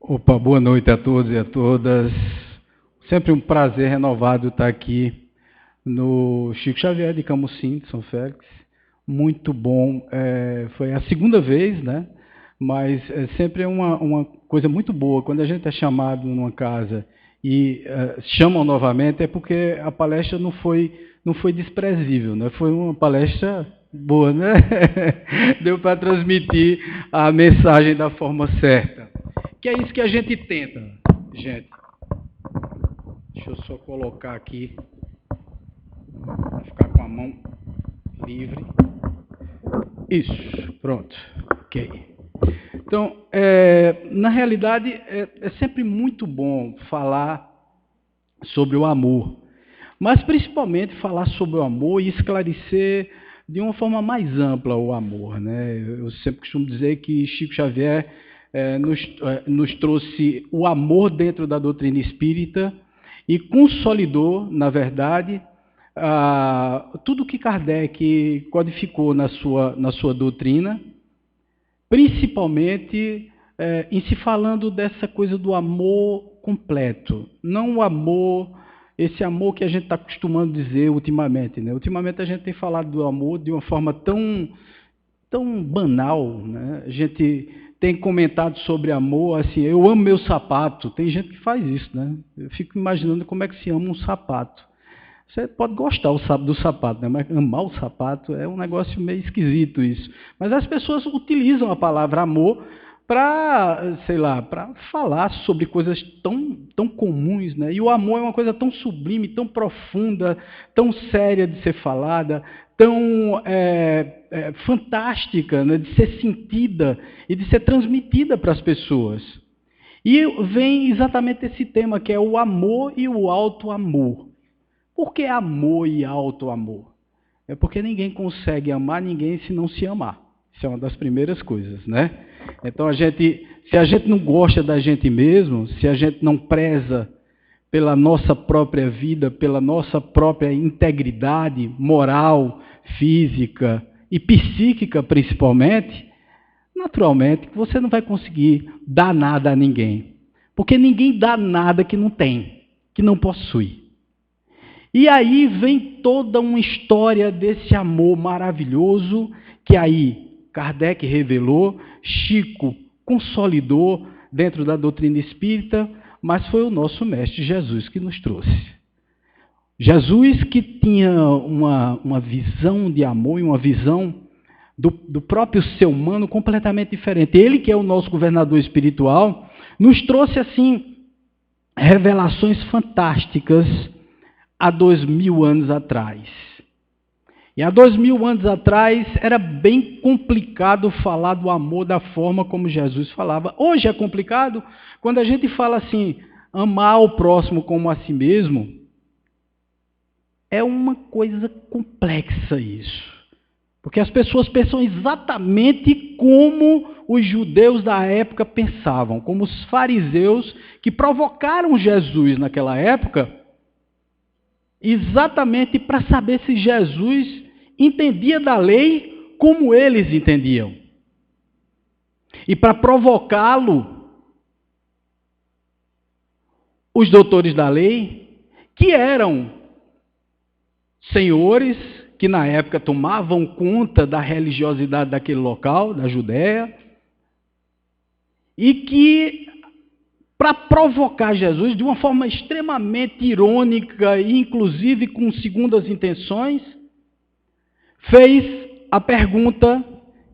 Opa, boa noite a todos e a todas. Sempre um prazer renovado estar aqui no Chico Xavier de Camusim, de São Félix. Muito bom. Foi a segunda vez, né? Mas sempre é uma coisa muito boa. Quando a gente é chamado numa casa e chamam novamente, é porque a palestra não foi desprezível, né? Foi uma palestra boa, né? Deu para transmitir a mensagem da forma certa. Que é isso que a gente tenta, gente. Deixa eu só colocar aqui, para ficar com a mão livre. Isso, pronto. Ok. Então, na realidade, é sempre muito bom falar sobre o amor, mas principalmente falar sobre o amor e esclarecer de uma forma mais ampla o amor, né? Eu sempre costumo dizer que Chico Xavier nos trouxe o amor dentro da doutrina espírita e consolidou, na verdade, tudo que Kardec codificou na sua doutrina, principalmente em se falando dessa coisa do amor completo, não o amor, esse amor que a gente está acostumando dizer ultimamente, né? Ultimamente a gente tem falado do amor de uma forma tão banal, né? A gente tem comentado sobre amor, assim, eu amo meu sapato. Tem gente que faz isso, né? Eu fico imaginando como é que se ama um sapato. Você pode gostar do sapato, né? Mas amar o sapato é um negócio meio esquisito isso. Mas as pessoas utilizam a palavra amor para, sei lá, para falar sobre coisas tão comuns, né? E o amor é uma coisa tão sublime, tão profunda, tão séria de ser falada, tão fantástica, né? De ser sentida e de ser transmitida para as pessoas. E vem exatamente esse tema, que é o amor e o auto-amor. Por que amor e auto-amor? É porque ninguém consegue amar ninguém se não se amar. Isso é uma das primeiras coisas, né? Então, se a gente não gosta da gente mesmo, se a gente não preza pela nossa própria vida, pela nossa própria integridade moral, física e psíquica, principalmente, naturalmente, você não vai conseguir dar nada a ninguém. Porque ninguém dá nada que não tem, que não possui. E aí vem toda uma história desse amor maravilhoso que aí Kardec revelou, Chico consolidou dentro da doutrina espírita, mas foi o nosso mestre Jesus que nos trouxe. Jesus que tinha uma visão de amor e uma visão do próprio ser humano completamente diferente. Ele, que é o nosso governador espiritual, nos trouxe assim revelações fantásticas há 2000 anos atrás. E há 2000 anos atrás era bem complicado falar do amor da forma como Jesus falava. Hoje é complicado quando a gente fala assim, amar o próximo como a si mesmo. É uma coisa complexa isso. Porque as pessoas pensam exatamente como os judeus da época pensavam, como os fariseus que provocaram Jesus naquela época, exatamente para saber se Jesus entendia da lei como eles entendiam. E para provocá-lo, os doutores da lei, que eram senhores que na época tomavam conta da religiosidade daquele local, da Judéia, e que, para provocar Jesus de uma forma extremamente irônica e inclusive com segundas intenções, fez a pergunta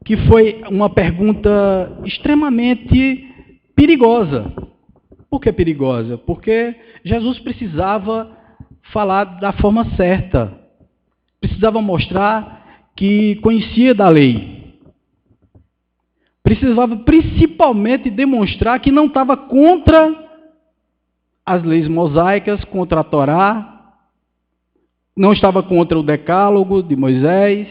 que foi uma pergunta extremamente perigosa. Por que perigosa? Porque Jesus precisava falar da forma certa. Precisava mostrar que conhecia da lei. Precisava principalmente demonstrar que não estava contra as leis mosaicas, contra a Torá, não estava contra o decálogo de Moisés.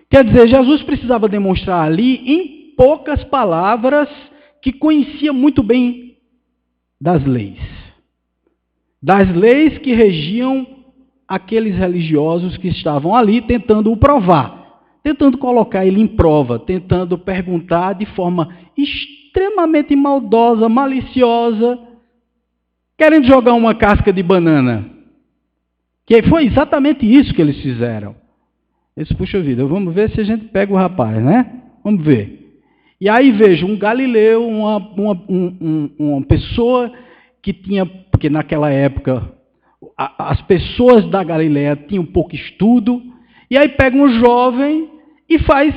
Quer dizer, Jesus precisava demonstrar ali, em poucas palavras, que conhecia muito bem das leis. Das leis que regiam aqueles religiosos que estavam ali tentando o provar, tentando colocar ele em prova, tentando perguntar de forma extremamente maldosa, maliciosa, querendo jogar uma casca de banana. Que foi exatamente isso que eles fizeram. Eles, puxa vida, vamos ver se a gente pega o rapaz, né? Vamos ver. E aí vejo um galileu, uma pessoa que tinha, porque naquela época as pessoas da Galileia tinham pouco estudo, e aí pega um jovem e faz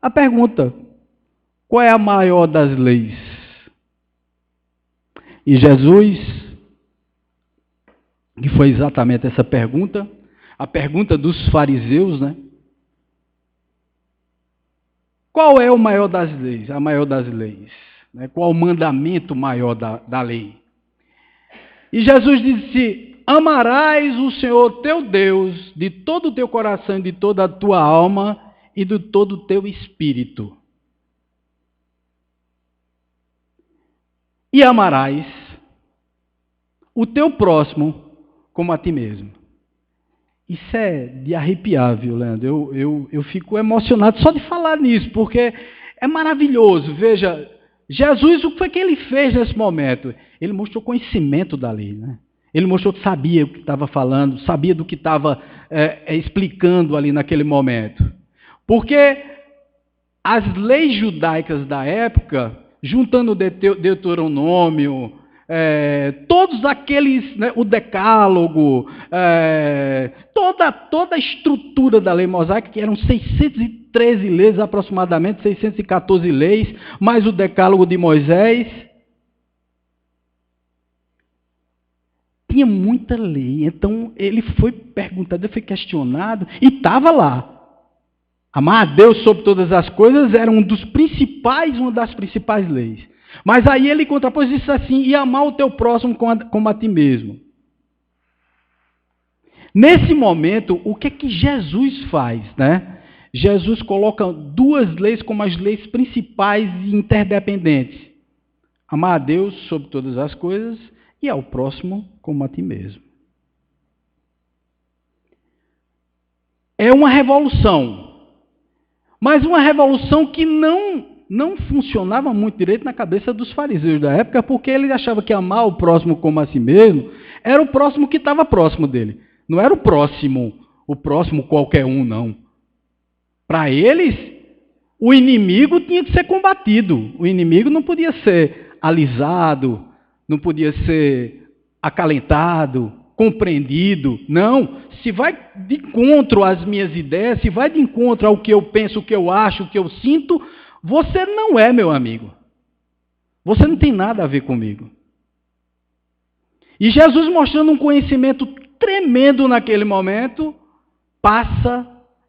a pergunta: qual é a maior das leis? E Jesus, que foi exatamente essa pergunta, a pergunta dos fariseus, né? Qual é o maior das leis? A maior das leis. Né? Qual o mandamento maior da lei? E Jesus disse: amarás o Senhor teu Deus de todo o teu coração, de toda a tua alma e de todo o teu espírito. E amarás o teu próximo como a ti mesmo. Isso é de arrepiar, viu, Leandro? Eu fico emocionado só de falar nisso, porque é maravilhoso. Veja, Jesus, o que foi que ele fez nesse momento? Ele mostrou conhecimento da lei, né? Ele mostrou que sabia o que estava falando, sabia do que estava explicando ali naquele momento. Porque as leis judaicas da época, juntando o Deuteronômio, todos aqueles, né, o decálogo, toda a estrutura da lei mosaica, que eram 613 leis aproximadamente, 614 leis, mais o decálogo de Moisés, tinha muita lei. Então ele foi perguntado, ele foi questionado, e estava lá. Amar a Deus sobre todas as coisas era uma das principais leis. Mas aí ele contrapôs isso assim: e amar o teu próximo como a ti mesmo. Nesse momento, o que é que Jesus faz, né? Jesus coloca duas leis como as leis principais e interdependentes: amar a Deus sobre todas as coisas e ao próximo como a ti mesmo. É uma revolução. Mas uma revolução que não funcionava muito direito na cabeça dos fariseus da época, porque ele achava que amar o próximo como a si mesmo era o próximo que estava próximo dele. Não era o próximo qualquer um, não. Para eles, o inimigo tinha que ser combatido. O inimigo não podia ser alisado, não podia ser acalentado, compreendido. Não. Se vai de encontro às minhas ideias, se vai de encontro ao que eu penso, o que eu acho, o que eu sinto, você não é meu amigo. Você não tem nada a ver comigo. E Jesus, mostrando um conhecimento tremendo naquele momento, passa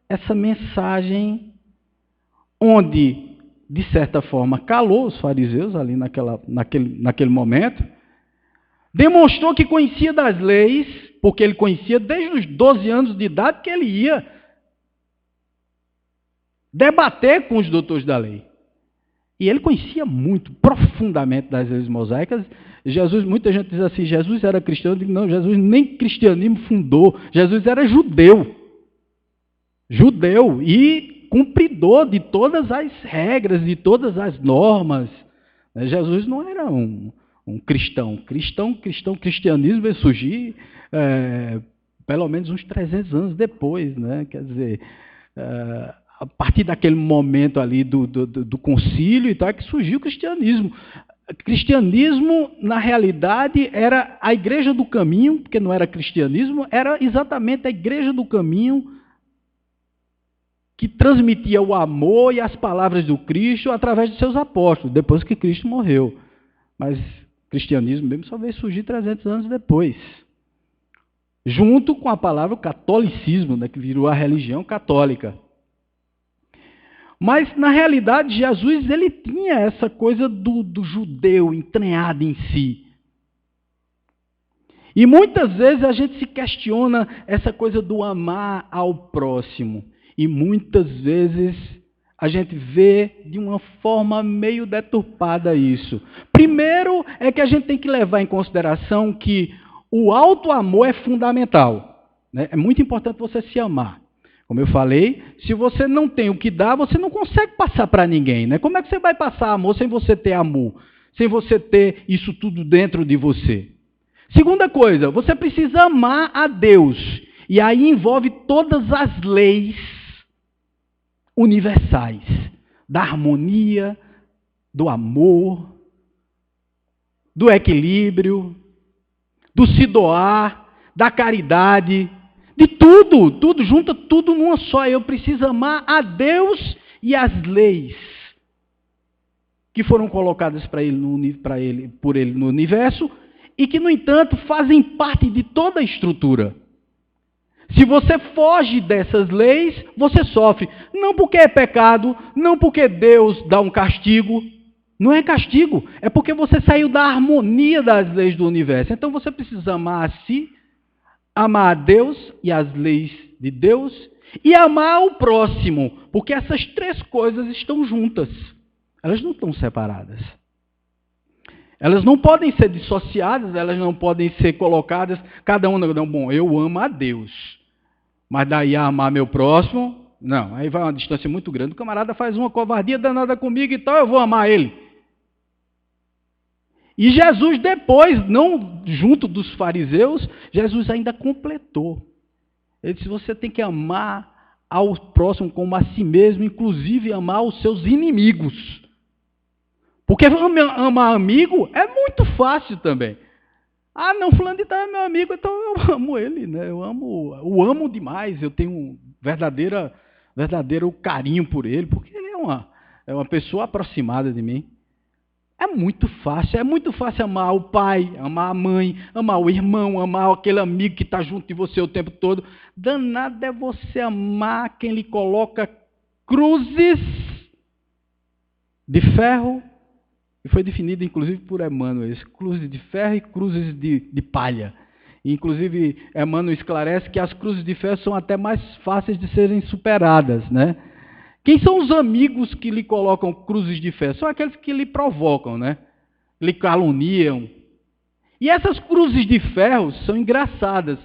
essa mensagem onde, de certa forma, calou os fariseus ali naquele momento, demonstrou que conhecia das leis, porque ele conhecia desde os 12 anos de idade que ele ia debater com os doutores da lei. E ele conhecia muito, profundamente das leis mosaicas. Jesus, muita gente diz assim: Jesus era cristão. Eu digo: não, Jesus nem cristianismo fundou. Jesus era judeu. Judeu e cumpridor de todas as regras, de todas as normas. Jesus não era um cristão. Cristianismo vai surgir pelo menos uns 300 anos depois, né? Quer dizer, a partir daquele momento ali do concílio e tal, é que surgiu o cristianismo. Cristianismo, na realidade, era a igreja do caminho, porque não era cristianismo, era exatamente a igreja do caminho que transmitia o amor e as palavras do Cristo através de seus apóstolos, depois que Cristo morreu. Mas o cristianismo mesmo só veio surgir 300 anos depois. Junto com a palavra catolicismo, né, que virou a religião católica. Mas, na realidade, Jesus ele tinha essa coisa do judeu entranhada em si. E muitas vezes a gente se questiona essa coisa do amar ao próximo. E muitas vezes a gente vê de uma forma meio deturpada isso. Primeiro é que a gente tem que levar em consideração que o auto-amor é fundamental. Né? É muito importante você se amar. Como eu falei, se você não tem o que dar, você não consegue passar para ninguém, né? Como é que você vai passar amor sem você ter amor? Sem você ter isso tudo dentro de você? Segunda coisa, você precisa amar a Deus. E aí envolve todas as leis universais da harmonia, do amor, do equilíbrio, do se doar, da caridade, de tudo, tudo, junta tudo numa só. Eu preciso amar a Deus e as leis que foram colocadas por ele no universo e que, no entanto, fazem parte de toda a estrutura. Se você foge dessas leis, você sofre. Não porque é pecado, não porque Deus dá um castigo. Não é castigo, é porque você saiu da harmonia das leis do universo. Então você precisa amar a si, amar a Deus e as leis de Deus, e amar o próximo, porque essas três coisas estão juntas. Elas não estão separadas. Elas não podem ser dissociadas, elas não podem ser colocadas, cada uma, não, bom, eu amo a Deus, mas daí a amar meu próximo, não, aí vai uma distância muito grande. O camarada faz uma covardia danada comigo e tal, eu vou amar ele. E Jesus depois, não junto dos fariseus, Jesus ainda completou. Ele disse, você tem que amar ao próximo como a si mesmo, inclusive amar os seus inimigos. Porque amar amigo é muito fácil também. Ah, não, fulano de tal é meu amigo, então eu amo ele, né? Eu amo demais, eu tenho um verdadeiro carinho por ele, porque ele é uma pessoa aproximada de mim. É muito fácil amar o pai, amar a mãe, amar o irmão, amar aquele amigo que está junto de você o tempo todo. Danado é você amar quem lhe coloca cruzes de ferro, e foi definido inclusive por Emmanuel, cruzes de ferro e cruzes de palha. E, inclusive, Emmanuel esclarece que as cruzes de ferro são até mais fáceis de serem superadas, né? Quem são os amigos que lhe colocam cruzes de ferro? São aqueles que lhe provocam, né? Lhe caluniam. E essas cruzes de ferro são engraçadas.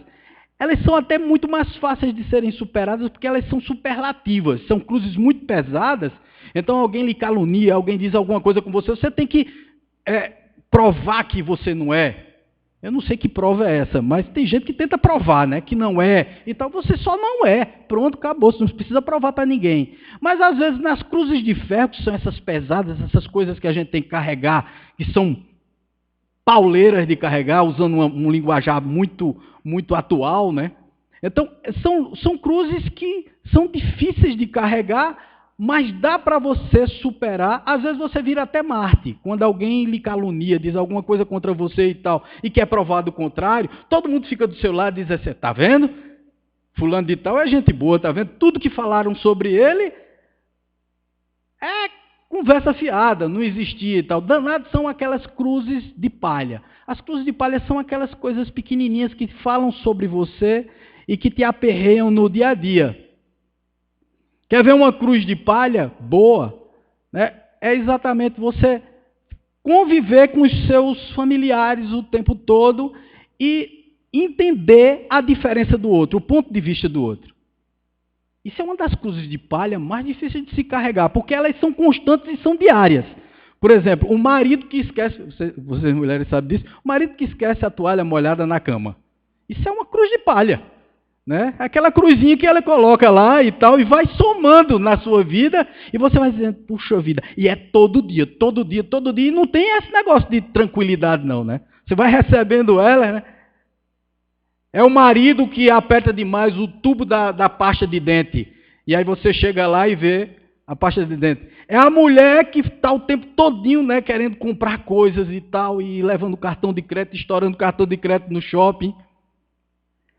Elas são até muito mais fáceis de serem superadas porque elas são superlativas. São cruzes muito pesadas. Então alguém lhe calunia, alguém diz alguma coisa com você, você tem que provar que você não é. Eu não sei que prova é essa, mas tem gente que tenta provar, né, que não é. Então você só não é. Pronto, acabou. Você não precisa provar para ninguém. Mas às vezes nas cruzes de ferro, que são essas pesadas, essas coisas que a gente tem que carregar, que são pauleiras de carregar, usando um linguajar muito, muito atual, né? Então são cruzes que são difíceis de carregar, mas dá para você superar. Às vezes você vira até Marte. Quando alguém lhe calunia, diz alguma coisa contra você e tal, e quer provar do contrário, todo mundo fica do seu lado e diz assim, tá vendo? Fulano de tal é gente boa, tá vendo? Tudo que falaram sobre ele é conversa fiada, não existia e tal. Danados são aquelas cruzes de palha. As cruzes de palha são aquelas coisas pequenininhas que falam sobre você e que te aperreiam no dia a dia. Quer ver uma cruz de palha boa? Né? É exatamente você conviver com os seus familiares o tempo todo e entender a diferença do outro, o ponto de vista do outro. Isso é uma das cruzes de palha mais difíceis de se carregar, porque elas são constantes e são diárias. Por exemplo, o marido que esquece, vocês mulheres sabem disso, o marido que esquece a toalha molhada na cama. Isso é uma cruz de palha. Né? Aquela cruzinha que ela coloca lá e tal, e vai somando na sua vida, e você vai dizendo, puxa vida, e é todo dia, e não tem esse negócio de tranquilidade não, né? Você vai recebendo ela, né? É o marido que aperta demais o tubo da pasta de dente, e aí você chega lá e vê a pasta de dente. É a mulher que está o tempo todinho, né, querendo comprar coisas e tal, e levando cartão de crédito, estourando cartão de crédito no shopping.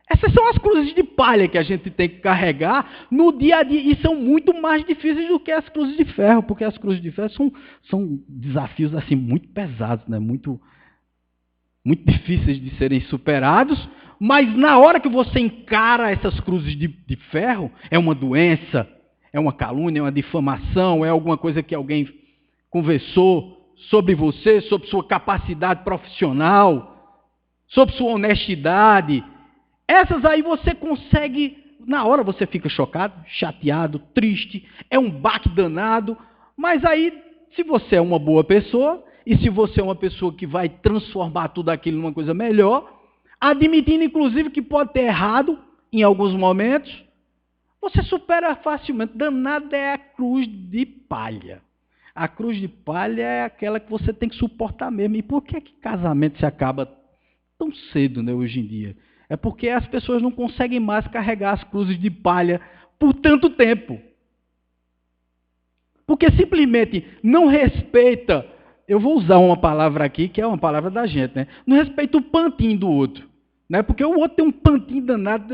Essas são as cruzes de palha que a gente tem que carregar no dia a dia. E são muito mais difíceis do que as cruzes de ferro, porque as cruzes de ferro são desafios assim, muito pesados, né? Muito difíceis de serem superados. Mas na hora que você encara essas cruzes de ferro, é uma doença, é uma calúnia, é uma difamação, é alguma coisa que alguém conversou sobre você, sobre sua capacidade profissional, sobre sua honestidade. Essas aí você consegue na hora você fica chocado, chateado, triste, é um baque danado, mas aí, se você é uma boa pessoa, e se você é uma pessoa que vai transformar tudo aquilo numa coisa melhor, admitindo inclusive que pode ter errado em alguns momentos, você supera facilmente. Danada é a cruz de palha. A cruz de palha é aquela que você tem que suportar mesmo. E por que casamento se acaba tão cedo, né, hoje em dia? É porque as pessoas não conseguem mais carregar as cruzes de palha por tanto tempo. Porque simplesmente não respeita, eu vou usar uma palavra aqui, que é uma palavra da gente, né? Não respeita o pantinho do outro. Né? Porque o outro tem um pantinho danado,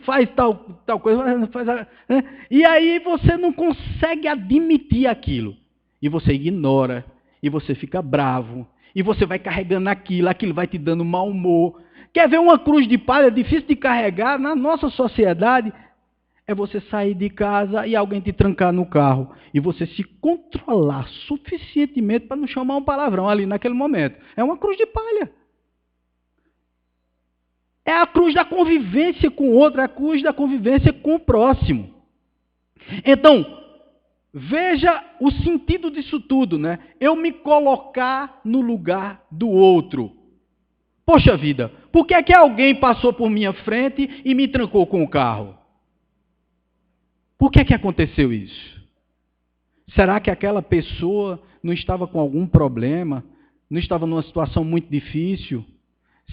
faz tal coisa, faz, né? E aí você não consegue admitir aquilo. E você ignora, e você fica bravo, e você vai carregando aquilo vai te dando mau humor. Quer ver uma cruz de palha difícil de carregar na nossa sociedade? É você sair de casa e alguém te trancar no carro. E você se controlar suficientemente para não chamar um palavrão ali naquele momento. É uma cruz de palha. É a cruz da convivência com o outro, é a cruz da convivência com o próximo. Então, veja o sentido disso tudo, né? Eu me colocar no lugar do outro. Poxa vida, por que é que alguém passou por minha frente e me trancou com o carro? Por que é que aconteceu isso? Será que aquela pessoa não estava com algum problema? Não estava numa situação muito difícil?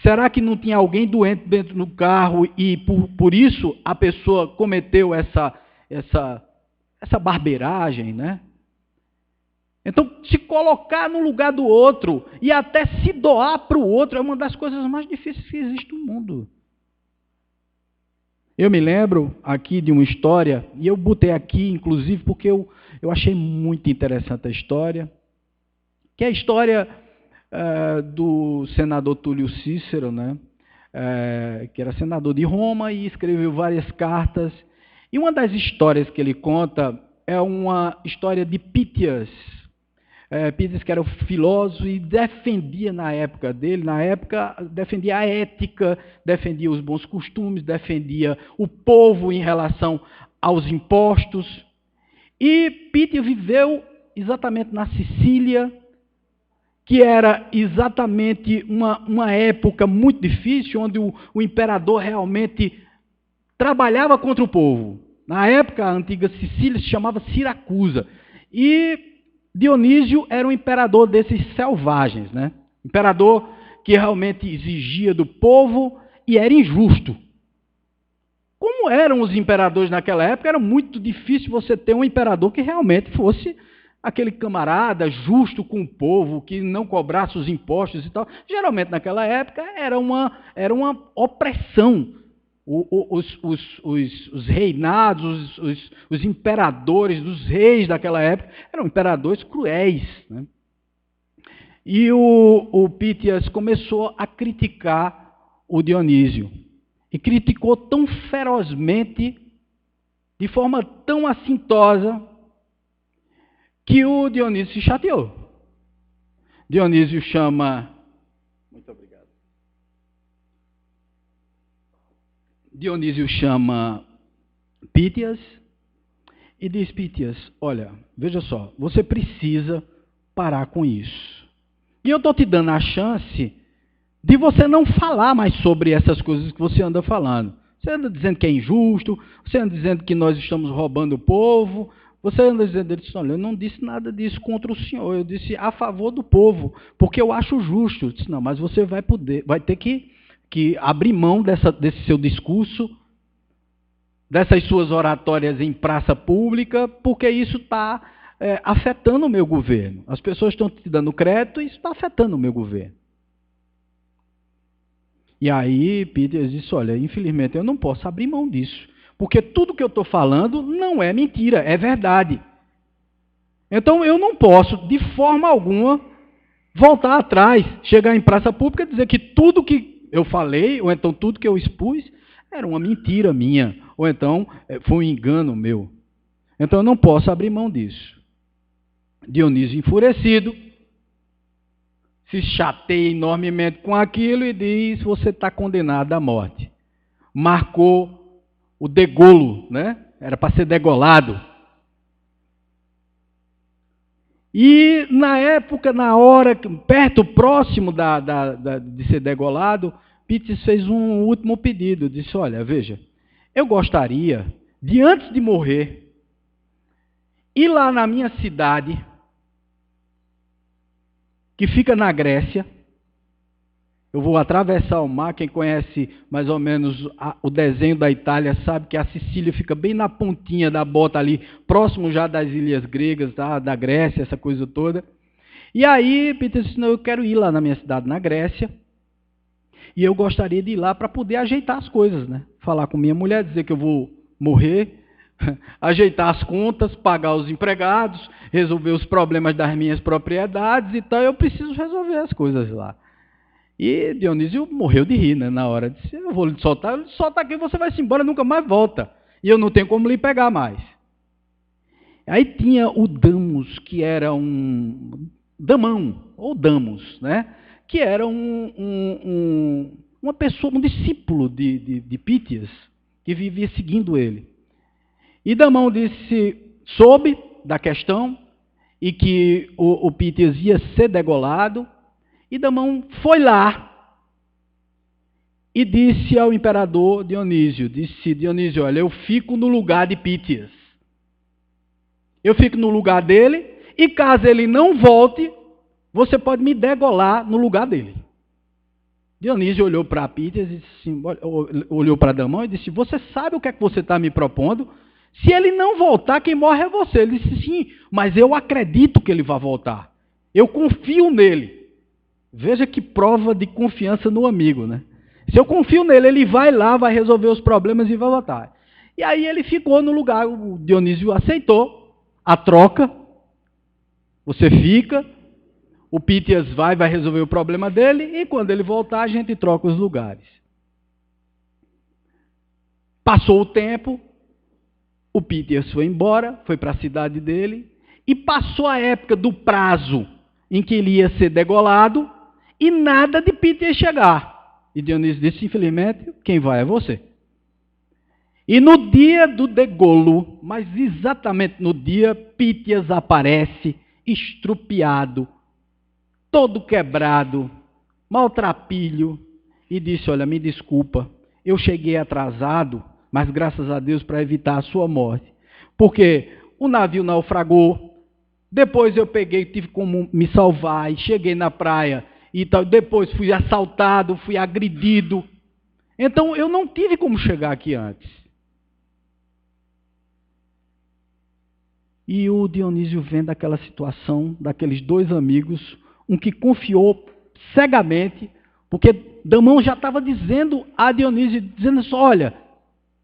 Será que não tinha alguém doente dentro do carro e por isso a pessoa cometeu essa barbeiragem, né? Então, se colocar no lugar do outro e até se doar para o outro é uma das coisas mais difíceis que existe no mundo. Eu me lembro aqui de uma história, e eu botei aqui, inclusive, porque eu achei muito interessante a história, que é a história do senador Túlio Cícero, né? Que era senador de Roma e escreveu várias cartas. E uma das histórias que ele conta é uma história de Pítias. Pítias, que era um filósofo e defendia na época dele, defendia a ética, defendia os bons costumes, defendia o povo em relação aos impostos. E Pítias viveu exatamente na Sicília, que era exatamente uma época muito difícil, onde o imperador realmente trabalhava contra o povo. Na época, a antiga Sicília se chamava Siracusa. E Dionísio era um imperador desses selvagens, né? Imperador que realmente exigia do povo e era injusto. Como eram os imperadores naquela época, era muito difícil você ter um imperador que realmente fosse aquele camarada justo com o povo, que não cobrasse os impostos e tal. Geralmente, naquela época, era uma opressão. Os reinados, os imperadores, os reis daquela época, eram imperadores cruéis, né? E o Pítias começou a criticar o Dionísio. E criticou tão ferozmente, de forma tão assintosa, que o Dionísio se chateou. Dionísio chama... Muito obrigado. Dionísio chama Pítias e diz: Pítias, olha, veja só, você precisa parar com isso. E eu estou te dando a chance de você não falar mais sobre essas coisas que você anda falando. Você anda dizendo que é injusto, você anda dizendo que nós estamos roubando o povo, você anda dizendo, olha, eu não disse nada disso contra o senhor, eu disse a favor do povo, porque eu acho justo. Eu disse, não, mas você vai ter que abrir mão desse seu discurso, dessas suas oratórias em praça pública, porque isso está afetando o meu governo. As pessoas estão te dando crédito e isso está afetando o meu governo. E aí Pítias disse, olha, infelizmente eu não posso abrir mão disso, porque tudo que eu estou falando não é mentira, é verdade. Então eu não posso, de forma alguma, voltar atrás, chegar em praça pública e dizer que tudo que eu falei, ou então tudo que eu expus, era uma mentira minha, ou então foi um engano meu. Então eu não posso abrir mão disso. Dionísio, enfurecido, se chateia enormemente com aquilo e diz, você está condenado à morte. Marcou o degolo, né? Era para ser degolado. E na época, na hora, próximo de ser degolado, Pítias fez um último pedido. Disse, olha, veja, eu gostaria de, antes de morrer, ir lá na minha cidade, que fica na Grécia. Eu vou atravessar o mar. Quem conhece mais ou menos o desenho da Itália sabe que a Sicília fica bem na pontinha da bota ali, próximo já das ilhas gregas, tá? Da Grécia, essa coisa toda. E aí, Peter disse, não, eu quero ir lá na minha cidade, na Grécia, e eu gostaria de ir lá para poder ajeitar as coisas, né? Falar com minha mulher, dizer que eu vou morrer, ajeitar as contas, pagar os empregados, resolver os problemas das minhas propriedades e tal. Eu preciso resolver as coisas lá. E Dionísio morreu de rir, né, na hora. Disse, eu vou lhe soltar, aqui, você vai se embora, nunca mais volta. E eu não tenho como lhe pegar mais. Aí tinha o Damos, que era um Damão, ou Damos, né? Que era uma pessoa, um discípulo de Pítias, que vivia seguindo ele. E Damão soube da questão, e que o Pítias ia ser degolado, e Damão foi lá e disse ao imperador Dionísio, Dionísio, olha, eu fico no lugar de Pítias. Eu fico no lugar dele, e caso ele não volte, você pode me degolar no lugar dele. Dionísio olhou para Pítias, olhou para Damão e disse, você sabe o que é que você está me propondo? Se ele não voltar, quem morre é você. Ele disse, sim, mas eu acredito que ele vai voltar. Eu confio nele. Veja que prova de confiança no amigo, né? Se eu confio nele, ele vai lá, vai resolver os problemas e vai voltar. E aí ele ficou no lugar, o Dionísio aceitou a troca. Você fica, o Pítias vai resolver o problema dele, e quando ele voltar, a gente troca os lugares. Passou o tempo, o Pítias foi embora, foi para a cidade dele, e passou a época do prazo em que ele ia ser degolado, e nada de Pítias chegar. E Dionísio disse, infelizmente, quem vai é você. E no dia do degolo, mas exatamente no dia, Pítias aparece estrupiado, todo quebrado, maltrapilho, e disse, olha, me desculpa, eu cheguei atrasado, mas graças a Deus para evitar a sua morte. Porque o navio naufragou, depois eu tive como me salvar, e cheguei na praia, e tal, depois fui assaltado, fui agredido. Então eu não tive como chegar aqui antes. E o Dionísio vendo aquela situação, daqueles dois amigos, um que confiou cegamente, porque Damão já estava dizendo a Dionísio, dizendo assim, olha,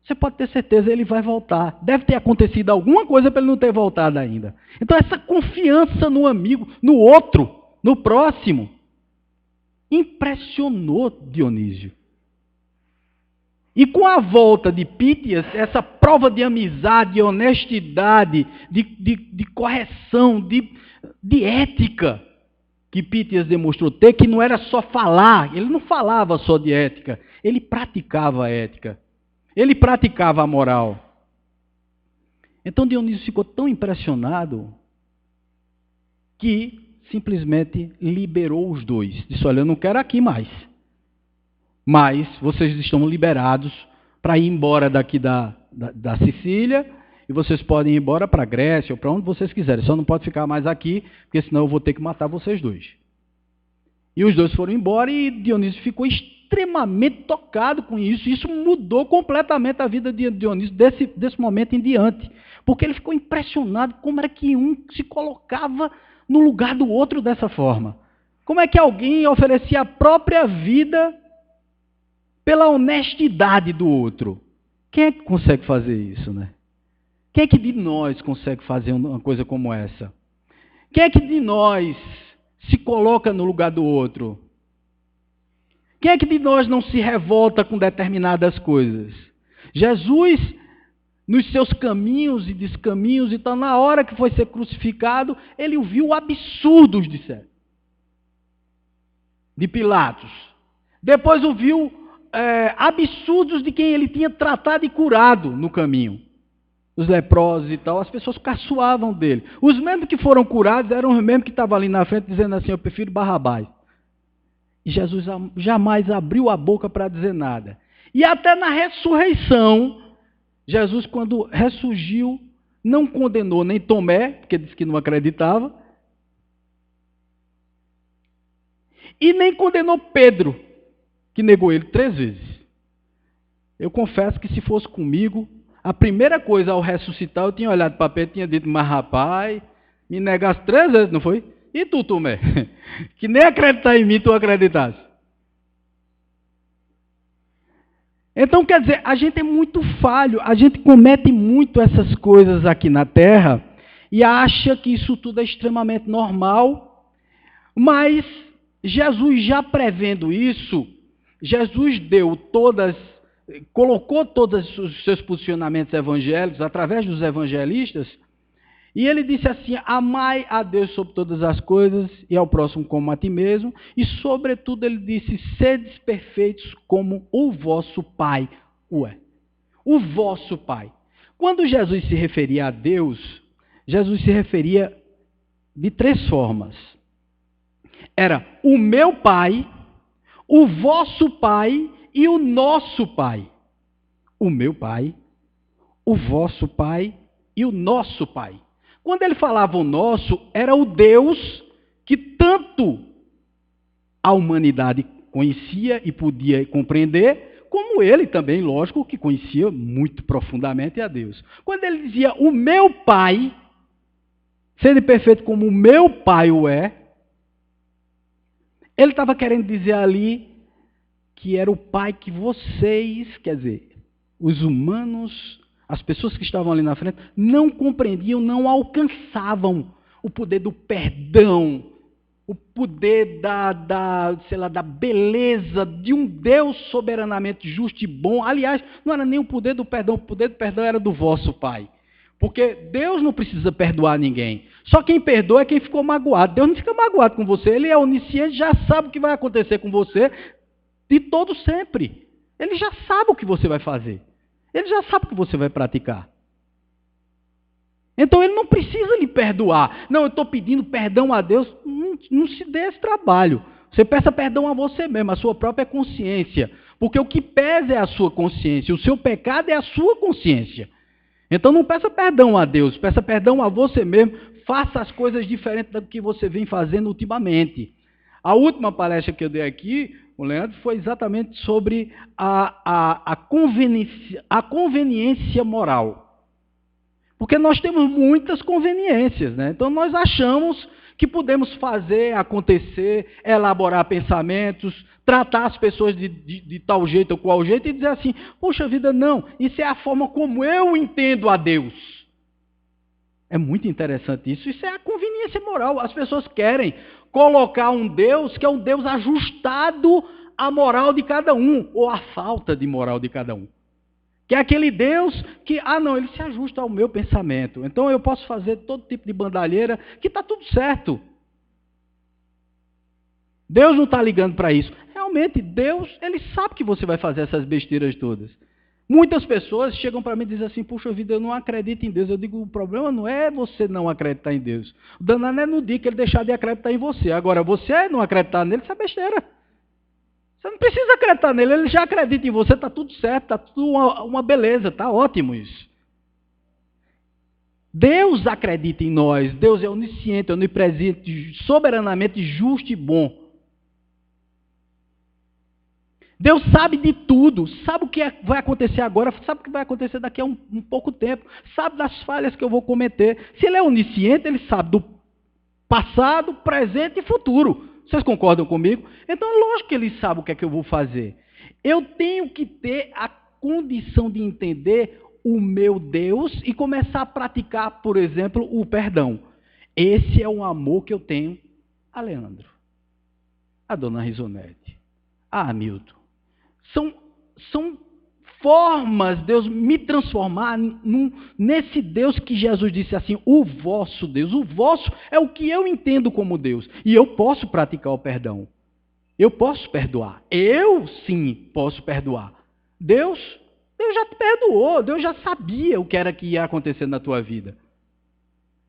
você pode ter certeza, ele vai voltar. Deve ter acontecido alguma coisa para ele não ter voltado ainda. Então essa confiança no amigo, no outro, no próximo, impressionou Dionísio. E com a volta de Pítias, essa prova de amizade, de honestidade, de correção, de ética que Pítias demonstrou ter, que não era só falar, ele não falava só de ética, ele praticava a ética, ele praticava a moral. Então Dionísio ficou tão impressionado que simplesmente liberou os dois. Disse, olha, eu não quero aqui mais. Mas vocês estão liberados para ir embora daqui da Sicília, e vocês podem ir embora para a Grécia, ou para onde vocês quiserem. Só não pode ficar mais aqui, porque senão eu vou ter que matar vocês dois. E os dois foram embora, e Dionísio ficou extremamente tocado com isso. Isso mudou completamente a vida de Dionísio desse momento em diante. Porque ele ficou impressionado como era que um se colocava no lugar do outro dessa forma. Como é que alguém oferecia a própria vida pela honestidade do outro? Quem é que consegue fazer isso, né? Quem é que de nós consegue fazer uma coisa como essa? Quem é que de nós se coloca no lugar do outro? Quem é que de nós não se revolta com determinadas coisas? Jesus, nos seus caminhos e descaminhos, então na hora que foi ser crucificado, ele ouviu absurdos de Pilatos. Depois ouviu absurdos de quem ele tinha tratado e curado no caminho. Os leprosos e tal, as pessoas caçoavam dele. Os mesmos que foram curados eram os mesmos que estavam ali na frente dizendo assim, eu prefiro Barrabás. E Jesus jamais abriu a boca para dizer nada. E até na ressurreição, Jesus, quando ressurgiu, não condenou nem Tomé, porque disse que não acreditava, e nem condenou Pedro, que negou ele 3 vezes. Eu confesso que se fosse comigo, a primeira coisa ao ressuscitar, eu tinha olhado para Pedro e tinha dito, mas rapaz, me negasse 3 vezes, não foi? E tu, Tomé? Que nem acreditar em mim, tu acreditasse. Então, quer dizer, a gente é muito falho, a gente comete muito essas coisas aqui na Terra e acha que isso tudo é extremamente normal, mas Jesus já prevendo isso, Jesus colocou todos os seus posicionamentos evangélicos através dos evangelistas, e ele disse assim, amai a Deus sobre todas as coisas e ao próximo como a ti mesmo, e sobretudo ele disse, sedes perfeitos como o vosso Pai o é. O vosso Pai. Quando Jesus se referia a Deus, Jesus se referia de 3 formas. Era o meu Pai, o vosso Pai e o nosso Pai. O meu Pai, o vosso Pai e o nosso Pai. Quando ele falava o nosso, era o Deus que tanto a humanidade conhecia e podia compreender, como ele também, lógico, que conhecia muito profundamente a Deus. Quando ele dizia, o meu Pai, sendo perfeito como o meu Pai o é, ele estava querendo dizer ali que era o Pai que vocês, quer dizer, os humanos, as pessoas que estavam ali na frente, não compreendiam, não alcançavam o poder do perdão, o poder da beleza de um Deus soberanamente justo e bom. Aliás, não era nem o poder do perdão era do vosso Pai. Porque Deus não precisa perdoar ninguém. Só quem perdoa é quem ficou magoado. Deus não fica magoado com você, ele é onisciente, já sabe o que vai acontecer com você de todo sempre. Ele já sabe o que você vai fazer. Ele já sabe o que você vai praticar. Então ele não precisa lhe perdoar. Não, eu estou pedindo perdão a Deus. Não se dê esse trabalho. Você peça perdão a você mesmo, a sua própria consciência. Porque o que pesa é a sua consciência. O seu pecado é a sua consciência. Então não peça perdão a Deus, peça perdão a você mesmo. Faça as coisas diferentes do que você vem fazendo ultimamente. A última palestra que eu dei aqui, o Leandro, foi exatamente sobre a conveniência moral. Porque nós temos muitas conveniências, né? Então nós achamos que podemos fazer, acontecer, elaborar pensamentos, tratar as pessoas de tal jeito ou qual jeito e dizer assim, poxa vida, não, isso é a forma como eu entendo a Deus. É muito interessante isso. Isso é a conveniência moral. As pessoas querem colocar um Deus que é um Deus ajustado à moral de cada um, ou à falta de moral de cada um. Que é aquele Deus que, não, ele se ajusta ao meu pensamento. Então eu posso fazer todo tipo de bandalheira, que está tudo certo. Deus não está ligando para isso. Realmente, Deus, ele sabe que você vai fazer essas besteiras todas. Muitas pessoas chegam para mim e dizem assim, puxa vida, eu não acredito em Deus. Eu digo, o problema não é você não acreditar em Deus. O danado é no dia que ele deixar de acreditar em você. Agora, você não acreditar nele, isso é besteira. Você não precisa acreditar nele, ele já acredita em você, está tudo certo, está tudo uma beleza, está ótimo isso. Deus acredita em nós, Deus é onisciente, onipresente, soberanamente justo e bom. Deus sabe de tudo, sabe o que vai acontecer agora, sabe o que vai acontecer daqui a um pouco tempo, sabe das falhas que eu vou cometer. Se ele é onisciente, ele sabe do passado, presente e futuro. Vocês concordam comigo? Então, lógico que ele sabe o que é que eu vou fazer. Eu tenho que ter a condição de entender o meu Deus e começar a praticar, por exemplo, o perdão. Esse é um amor que eu tenho a Leandro, a dona Risonete, a Hamilton. São formas de Deus me transformar nesse Deus que Jesus disse assim, o vosso Deus. O vosso é o que eu entendo como Deus. E eu posso praticar o perdão. Eu posso perdoar. Eu, sim, posso perdoar. Deus já te perdoou. Deus já sabia o que era que ia acontecer na tua vida.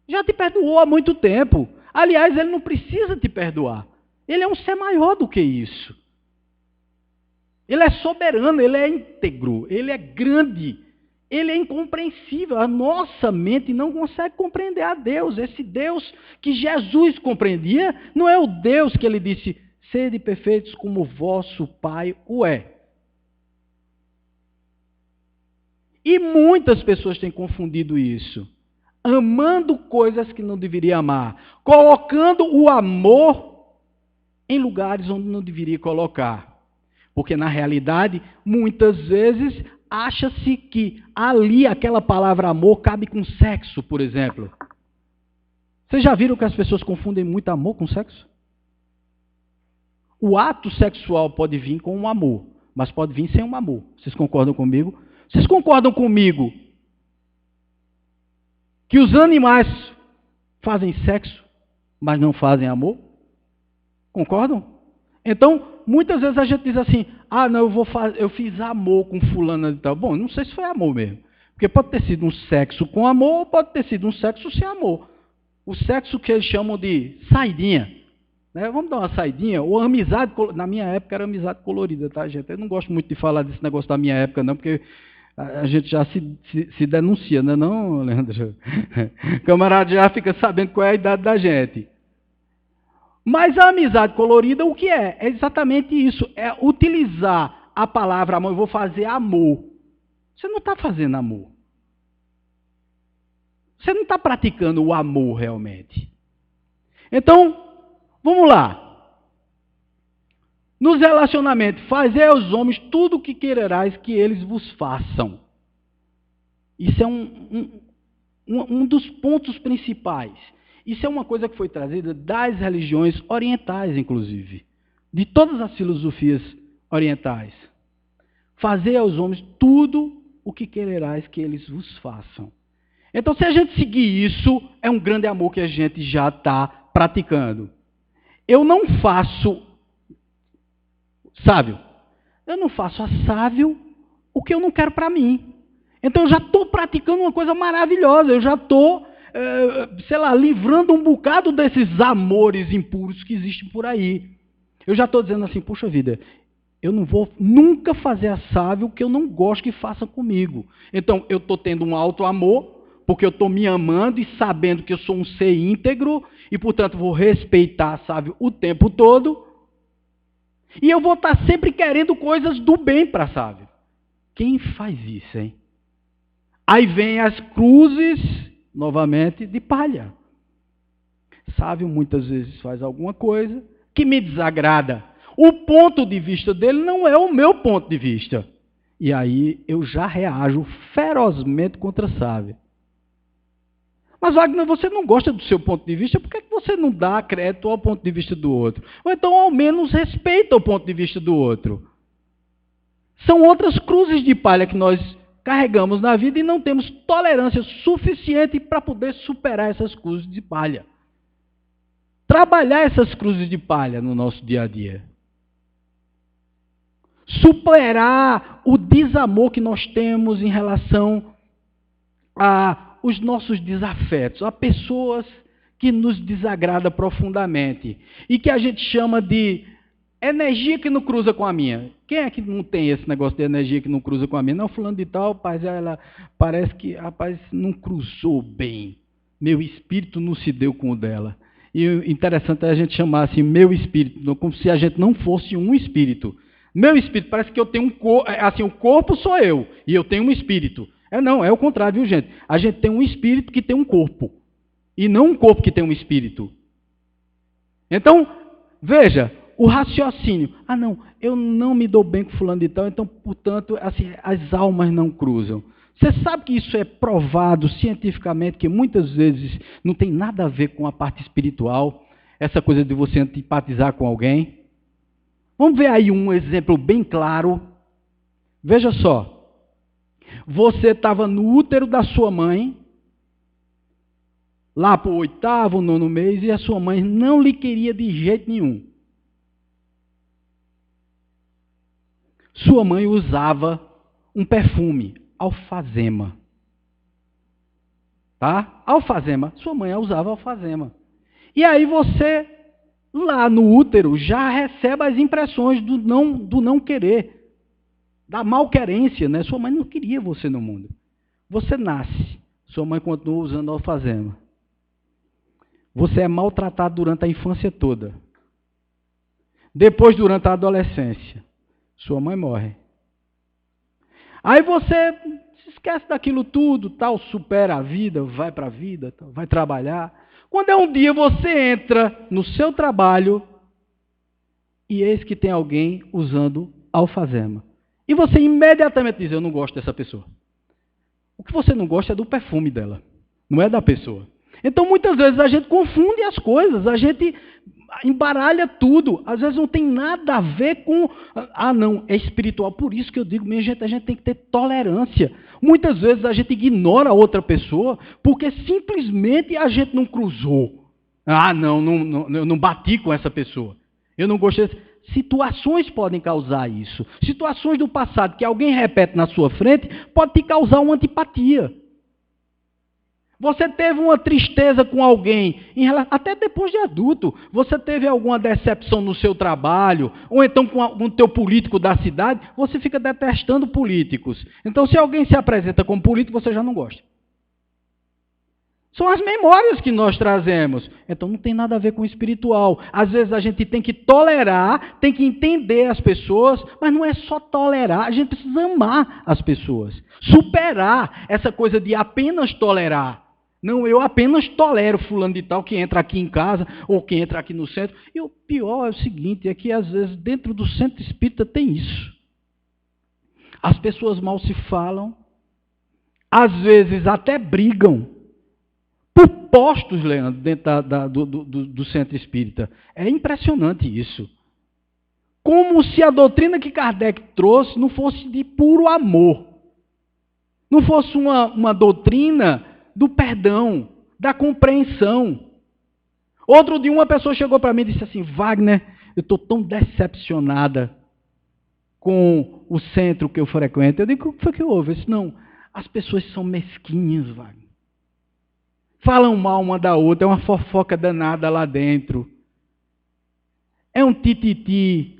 Já te perdoou há muito tempo. Aliás, Ele não precisa te perdoar. Ele é um ser maior do que isso. Ele é soberano, Ele é íntegro, Ele é grande, Ele é incompreensível. A nossa mente não consegue compreender a Deus. Esse Deus que Jesus compreendia não é o Deus que Ele disse, sede perfeitos como vosso Pai o é. E muitas pessoas têm confundido isso. Amando coisas que não deveria amar. Colocando o amor em lugares onde não deveria colocar. Porque, na realidade, muitas vezes, acha-se que ali, aquela palavra amor, cabe com sexo, por exemplo. Vocês já viram que as pessoas confundem muito amor com sexo? O ato sexual pode vir com um amor, mas pode vir sem um amor. Vocês concordam comigo? Vocês concordam comigo que os animais fazem sexo, mas não fazem amor? Concordam? Então, muitas vezes a gente diz assim, não, eu fiz amor com fulana e tal. Bom, não sei se foi amor mesmo. Porque pode ter sido um sexo com amor, ou pode ter sido um sexo sem amor. O sexo que eles chamam de saidinha. Né? Vamos dar uma saidinha, ou amizade, na minha época era amizade colorida, tá, gente? Eu não gosto muito de falar desse negócio da minha época, não, porque a gente já se denuncia, né, não, Leandro? O camarada já fica sabendo qual é a idade da gente. Mas a amizade colorida, o que é? É exatamente isso, é utilizar a palavra amor, eu vou fazer amor. Você não está fazendo amor. Você não está praticando o amor realmente. Então, vamos lá. Nos relacionamentos, fazei aos homens tudo o que quererais que eles vos façam. Isso é um dos pontos principais. Isso é uma coisa que foi trazida das religiões orientais, inclusive. De todas as filosofias orientais. Fazei aos homens tudo o que quererais que eles vos façam. Então, se a gente seguir isso, é um grande amor que a gente já está praticando. Eu não faço, sábio, eu não faço a sábio o que eu não quero para mim. Então, eu já estou praticando uma coisa maravilhosa, eu já estou, livrando um bocado desses amores impuros que existem por aí. Eu já estou dizendo assim, puxa vida, eu não vou nunca fazer a sábio o que eu não gosto que faça comigo. Então, eu estou tendo um alto amor, porque eu estou me amando e sabendo que eu sou um ser íntegro, e, portanto, vou respeitar a sábio o tempo todo, e eu vou estar sempre querendo coisas do bem para a sábio. Quem faz isso, hein? Aí vem as cruzes, novamente, de palha. Sábio muitas vezes faz alguma coisa que me desagrada. O ponto de vista dele não é o meu ponto de vista. E aí eu já reajo ferozmente contra sábio. Mas, Wagner, você não gosta do seu ponto de vista, por que você não dá crédito ao ponto de vista do outro? Ou então, ao menos, respeita o ponto de vista do outro. São outras cruzes de palha que nós carregamos na vida e não temos tolerância suficiente para poder superar essas cruzes de palha. Trabalhar essas cruzes de palha no nosso dia a dia. Superar o desamor que nós temos em relação aos nossos desafetos, a pessoas que nos desagradam profundamente e que a gente chama de energia que não cruza com a minha. Quem é que não tem esse negócio de energia que não cruza com a minha? Não, fulano de tal, rapaz, ela parece que, rapaz, não cruzou bem. Meu espírito não se deu com o dela. E o interessante é a gente chamar assim, meu espírito, como se a gente não fosse um espírito. Meu espírito, parece que eu tenho um corpo, assim, o corpo sou eu, e eu tenho um espírito. Não, é o contrário, viu, gente? A gente tem um espírito que tem um corpo, e não um corpo que tem um espírito. Então, veja, o raciocínio. Não, eu não me dou bem com fulano de tal, então, portanto, assim, as almas não cruzam. Você sabe que isso é provado cientificamente, que muitas vezes não tem nada a ver com a parte espiritual, essa coisa de você antipatizar com alguém. Vamos ver aí um exemplo bem claro. Veja só. Você estava no útero da sua mãe, lá para o 8º, 9º mês, e a sua mãe não lhe queria de jeito nenhum. Sua mãe usava um perfume, alfazema. Tá? Alfazema. Sua mãe usava alfazema. E aí você, lá no útero, já recebe as impressões do não querer, da malquerência, né? Sua mãe não queria você no mundo. Você nasce, sua mãe continua usando alfazema. Você é maltratado durante a infância toda. Depois, durante a adolescência, sua mãe morre. Aí você se esquece daquilo tudo, tal, supera a vida, vai para a vida, tal, vai trabalhar. Quando é um dia você entra no seu trabalho e eis que tem alguém usando alfazema. E você imediatamente diz, eu não gosto dessa pessoa. O que você não gosta é do perfume dela, não é da pessoa. Então, muitas vezes, a gente confunde as coisas, a gente embaralha tudo. Às vezes não tem nada a ver com... não, é espiritual. Por isso que eu digo, minha gente, a gente tem que ter tolerância. Muitas vezes a gente ignora a outra pessoa porque simplesmente a gente não cruzou. Eu não bati com essa pessoa. Eu não gostei. Situações podem causar isso. Situações do passado que alguém repete na sua frente pode te causar uma antipatia. Você teve uma tristeza com alguém, até depois de adulto, você teve alguma decepção no seu trabalho, ou então com algum teu político da cidade, você fica detestando políticos. Então, se alguém se apresenta como político, você já não gosta. São as memórias que nós trazemos. Então, não tem nada a ver com o espiritual. Às vezes, a gente tem que tolerar, tem que entender as pessoas, mas não é só tolerar, a gente precisa amar as pessoas. Superar essa coisa de apenas tolerar. Não, eu apenas tolero fulano de tal que entra aqui em casa ou que entra aqui no centro. E o pior é o seguinte, é que às vezes dentro do centro espírita tem isso. As pessoas mal se falam, às vezes até brigam por postos, Leandro, dentro do centro espírita. É impressionante isso. Como se a doutrina que Kardec trouxe não fosse de puro amor. Não fosse uma doutrina do perdão, da compreensão. Outro dia uma pessoa chegou para mim e disse assim, Wagner, eu estou tão decepcionada com o centro que eu frequento. Eu digo, o que foi que houve? Eu disse, não, as pessoas são mesquinhas, Wagner. Falam mal uma da outra, é uma fofoca danada lá dentro. É um tititi.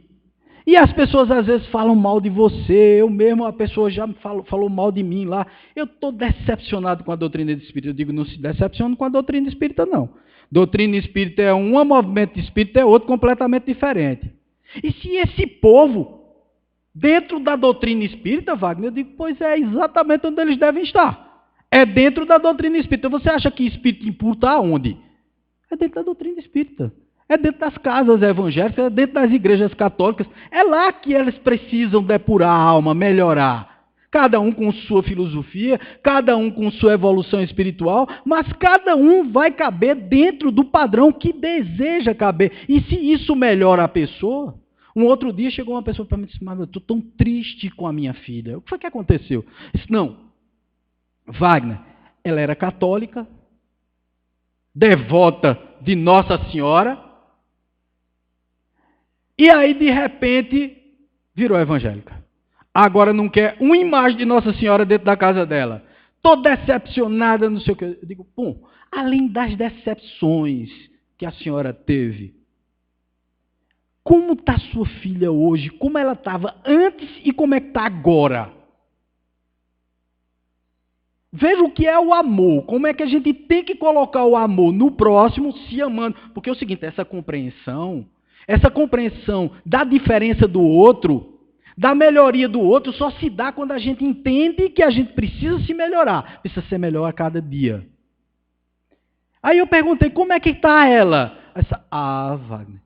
E as pessoas às vezes falam mal de você, eu mesmo, a pessoa já falou mal de mim lá. Eu estou decepcionado com a doutrina espírita. Eu digo, não se decepcione com a doutrina espírita, não. Doutrina espírita é um movimento espírita é outro completamente diferente. E se esse povo, dentro da doutrina espírita, Wagner, eu digo, pois é exatamente onde eles devem estar. É dentro da doutrina espírita. Você acha que espírito impuro está onde? É dentro da doutrina espírita. É dentro das casas evangélicas, é dentro das igrejas católicas. É lá que eles precisam depurar a alma, melhorar. Cada um com sua filosofia, cada um com sua evolução espiritual, mas cada um vai caber dentro do padrão que deseja caber. E se isso melhora a pessoa... Um outro dia chegou uma pessoa para mim e disse, mas eu estou tão triste com a minha filha. O que foi que aconteceu? Eu disse, não, Wagner, ela era católica, devota de Nossa Senhora, e aí, de repente, virou evangélica. Agora não quer uma imagem de Nossa Senhora dentro da casa dela. Estou decepcionada, não sei o que. Eu digo, bom, além das decepções que a senhora teve, como está sua filha hoje? Como ela estava antes e como é que está agora? Veja o que é o amor. Como é que a gente tem que colocar o amor no próximo, se amando. Porque é o seguinte, essa compreensão da diferença do outro, da melhoria do outro, só se dá quando a gente entende que a gente precisa se melhorar. Precisa ser melhor a cada dia. Aí eu perguntei, como é que está ela? Wagner,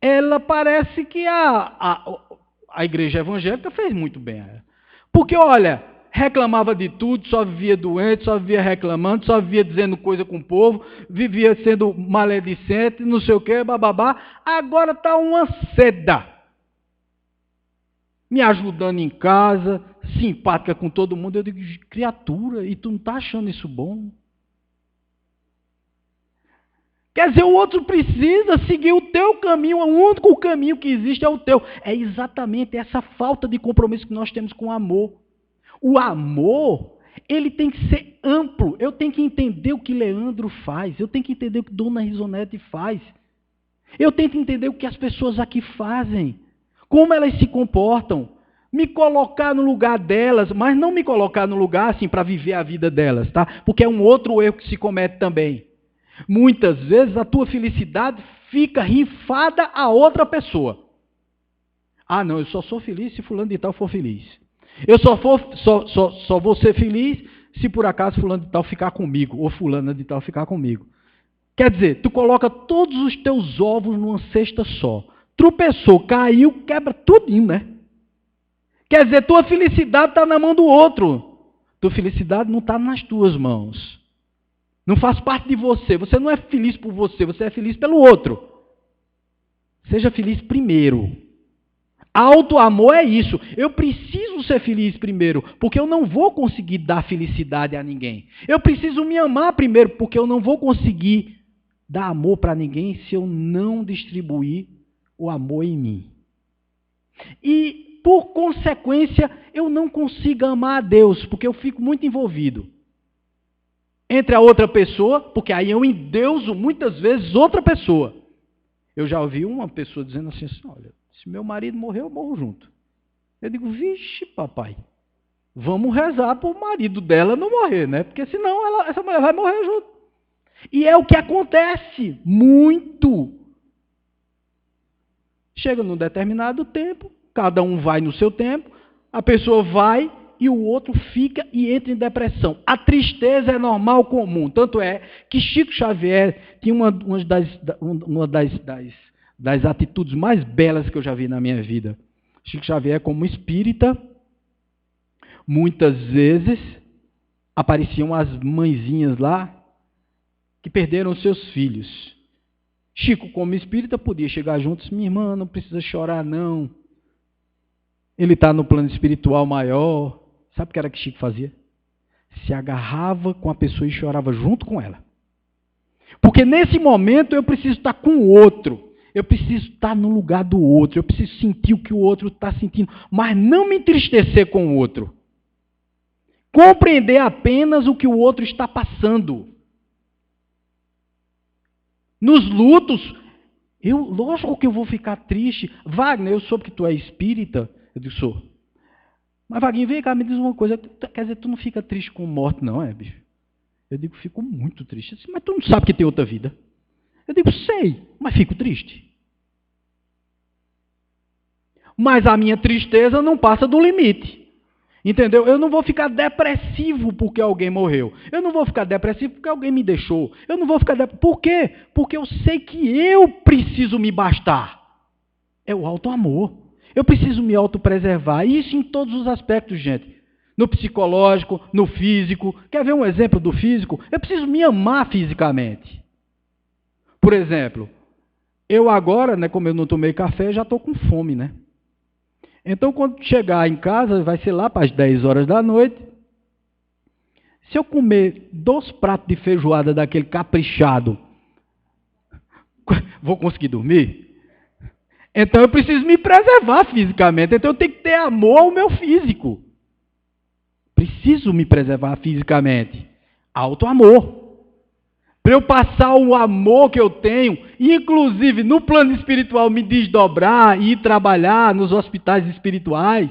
ela parece que a igreja evangélica fez muito bem a ela. Porque, olha, reclamava de tudo, só vivia doente, só vivia reclamando, só vivia dizendo coisa com o povo, vivia sendo maledicente, não sei o que, bababá. Agora está uma seda. Me ajudando em casa, simpática com todo mundo. Eu digo, criatura, e tu não está achando isso bom? Quer dizer, o outro precisa seguir o teu caminho, o único caminho que existe é o teu. É exatamente essa falta de compromisso que nós temos com o amor. O amor, ele tem que ser amplo. Eu tenho que entender o que Leandro faz. Eu tenho que entender o que Dona Risonete faz. Eu tenho que entender o que as pessoas aqui fazem. Como elas se comportam. Me colocar no lugar delas, mas não me colocar no lugar assim para viver a vida delas, tá? Porque é um outro erro que se comete também. Muitas vezes a tua felicidade fica rifada a outra pessoa. Ah, não, eu só sou feliz se fulano de tal for feliz. Eu só vou ser feliz se por acaso fulano de tal ficar comigo, ou fulana de tal ficar comigo. Quer dizer, tu coloca todos os teus ovos numa cesta só. Tropeçou, caiu, quebra tudinho, né? Quer dizer, tua felicidade está na mão do outro. Tua felicidade não está nas tuas mãos. Não faz parte de você. Você não é feliz por você, você é feliz pelo outro. Seja feliz primeiro. Auto-amor é isso. Eu preciso ser feliz primeiro, porque eu não vou conseguir dar felicidade a ninguém. Eu preciso me amar primeiro, porque eu não vou conseguir dar amor para ninguém se eu não distribuir o amor em mim. E, por consequência, eu não consigo amar a Deus, porque eu fico muito envolvido entre a outra pessoa, porque aí eu endeuso muitas vezes outra pessoa. Eu já ouvi uma pessoa dizendo assim, olha, se meu marido morrer, eu morro junto. Eu digo, vixe, papai, vamos rezar para o marido dela não morrer, né? Porque senão essa mulher vai morrer junto. E é o que acontece muito. Chega num determinado tempo, cada um vai no seu tempo, a pessoa vai e o outro fica e entra em depressão. A tristeza é normal, comum. Tanto é que Chico Xavier tinha uma das atitudes mais belas que eu já vi na minha vida. Chico Xavier, como espírita, muitas vezes apareciam as mãezinhas lá que perderam seus filhos. Chico, como espírita, podia chegar junto e dizer, minha irmã, não precisa chorar, não. Ele está no plano espiritual maior. Sabe o que era que Chico fazia? Se agarrava com a pessoa e chorava junto com ela. Porque nesse momento eu preciso estar com o outro. Eu preciso estar no lugar do outro. Eu preciso sentir o que o outro está sentindo. Mas não me entristecer com o outro. Compreender apenas o que o outro está passando. Nos lutos, lógico que eu vou ficar triste. Wagner, eu soube que tu é espírita. Eu digo, sou. Mas, Wagner, vem cá, me diz uma coisa. Quer dizer, tu não fica triste com morte, não, é, bicho? Eu digo, fico muito triste. Disse, mas tu não sabe que tem outra vida? Eu digo, sei, mas fico triste. Mas a minha tristeza não passa do limite. Entendeu? Eu não vou ficar depressivo porque alguém morreu. Eu não vou ficar depressivo porque alguém me deixou. Eu não vou ficar depressivo. Por quê? Porque eu sei que eu preciso me bastar. É o auto-amor. Eu preciso me autopreservar. Isso em todos os aspectos, gente. No psicológico, no físico. Quer ver um exemplo do físico? Eu preciso me amar fisicamente. Por exemplo, eu agora, né, como eu não tomei café, já estou com fome, né? Então, quando chegar em casa, vai ser lá para as 10 horas da noite. Se eu comer 2 pratos de feijoada daquele caprichado, vou conseguir dormir? Então, eu preciso me preservar fisicamente. Então, eu tenho que ter amor ao meu físico. Preciso me preservar fisicamente. Auto-amor. Para eu passar o amor que eu tenho, inclusive no plano espiritual me desdobrar e ir trabalhar nos hospitais espirituais,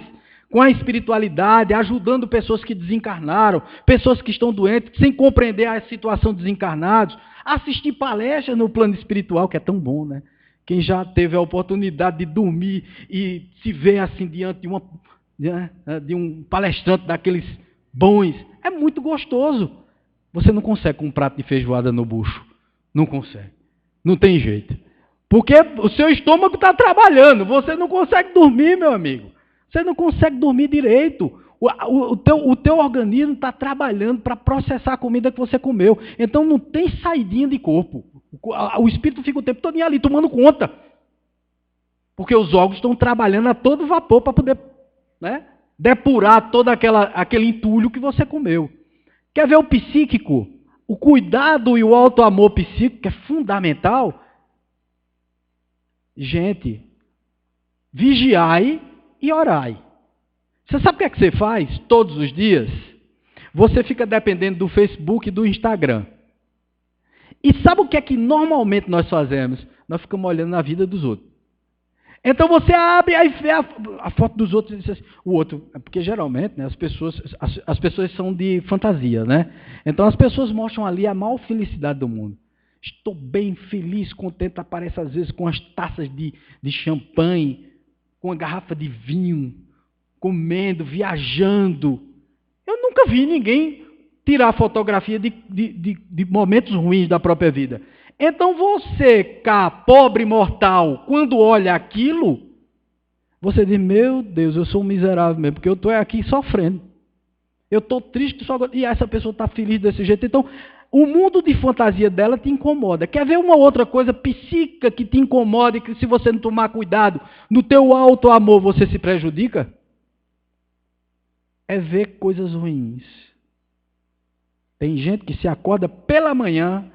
com a espiritualidade, ajudando pessoas que desencarnaram, pessoas que estão doentes, sem compreender a situação de desencarnados, assistir palestras no plano espiritual, que é tão bom, né? Quem já teve a oportunidade de dormir e se ver assim diante de um palestrante daqueles bons, é muito gostoso. Você não consegue com um prato de feijoada no bucho. Não consegue. Não tem jeito. Porque o seu estômago está trabalhando. Você não consegue dormir, meu amigo. Você não consegue dormir direito. O teu organismo está trabalhando para processar a comida que você comeu. Então não tem saidinha de corpo. O espírito fica o tempo todo ali tomando conta. Porque os órgãos estão trabalhando a todo vapor para poder, né, depurar todo aquele entulho que você comeu. Quer ver o psíquico? o cuidado e o auto-amor psíquico, que é fundamental, gente, vigiai e orai. Você sabe o que é que você faz todos os dias? Você fica dependendo do Facebook e do Instagram. E sabe o que é que normalmente nós fazemos? Nós ficamos olhando na vida dos outros. Então você abre e vê a foto dos outros e diz assim, o outro, porque geralmente, né, as pessoas são de fantasia, né? Então as pessoas mostram ali a maior felicidade do mundo. Estou bem feliz, contente, aparece às vezes com as taças de champanhe, com a garrafa de vinho, comendo, viajando. Eu nunca vi ninguém tirar fotografia de momentos ruins da própria vida. Então você, cá, pobre mortal, quando olha aquilo, você diz, meu Deus, eu sou um miserável mesmo, porque eu estou aqui sofrendo. Eu estou triste, e essa pessoa está feliz desse jeito. Então, o mundo de fantasia dela te incomoda. Quer ver uma outra coisa psíquica que te incomoda e que se você não tomar cuidado, no teu alto amor você se prejudica? É ver coisas ruins. Tem gente que se acorda pela manhã,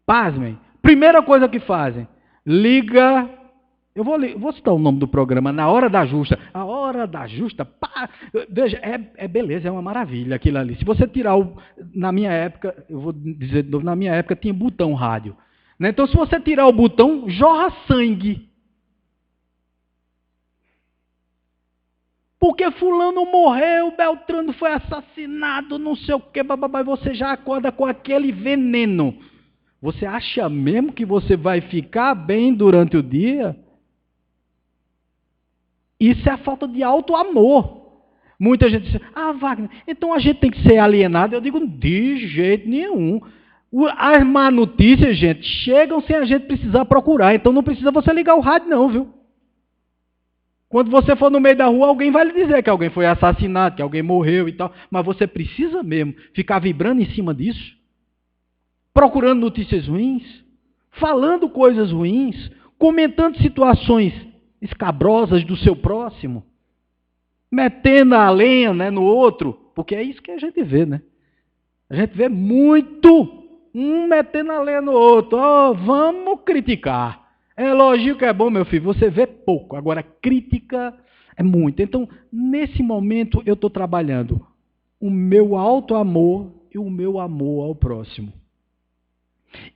pasmem, primeira coisa que fazem, liga, eu vou citar o nome do programa, Na Hora da Justa. A Hora da Justa, pá, veja, é beleza, é uma maravilha aquilo ali. Se você tirar na minha época, eu vou dizer de novo, na minha época tinha botão rádio. Né? Então se você tirar o botão, jorra sangue. Porque fulano morreu, Beltrano foi assassinado, não sei o que, bababá, e você já acorda com aquele veneno. Você acha mesmo que você vai ficar bem durante o dia? Isso é a falta de auto-amor. Muita gente diz, Wagner, então a gente tem que ser alienado. Eu digo, de jeito nenhum. As má notícias, gente, chegam sem a gente precisar procurar. Então não precisa você ligar o rádio não, viu? Quando você for no meio da rua, alguém vai lhe dizer que alguém foi assassinado, que alguém morreu e tal. Mas você precisa mesmo ficar vibrando em cima disso? Procurando notícias ruins? Falando coisas ruins? Comentando situações escabrosas do seu próximo? Metendo a lenha, né, no outro? Porque é isso que a gente vê, né? A gente vê muito um metendo a lenha no outro. Oh, vamos criticar. Elogio que é bom, meu filho, você vê pouco. Agora, crítica é muito. Então, nesse momento, eu estou trabalhando o meu auto-amor e o meu amor ao próximo.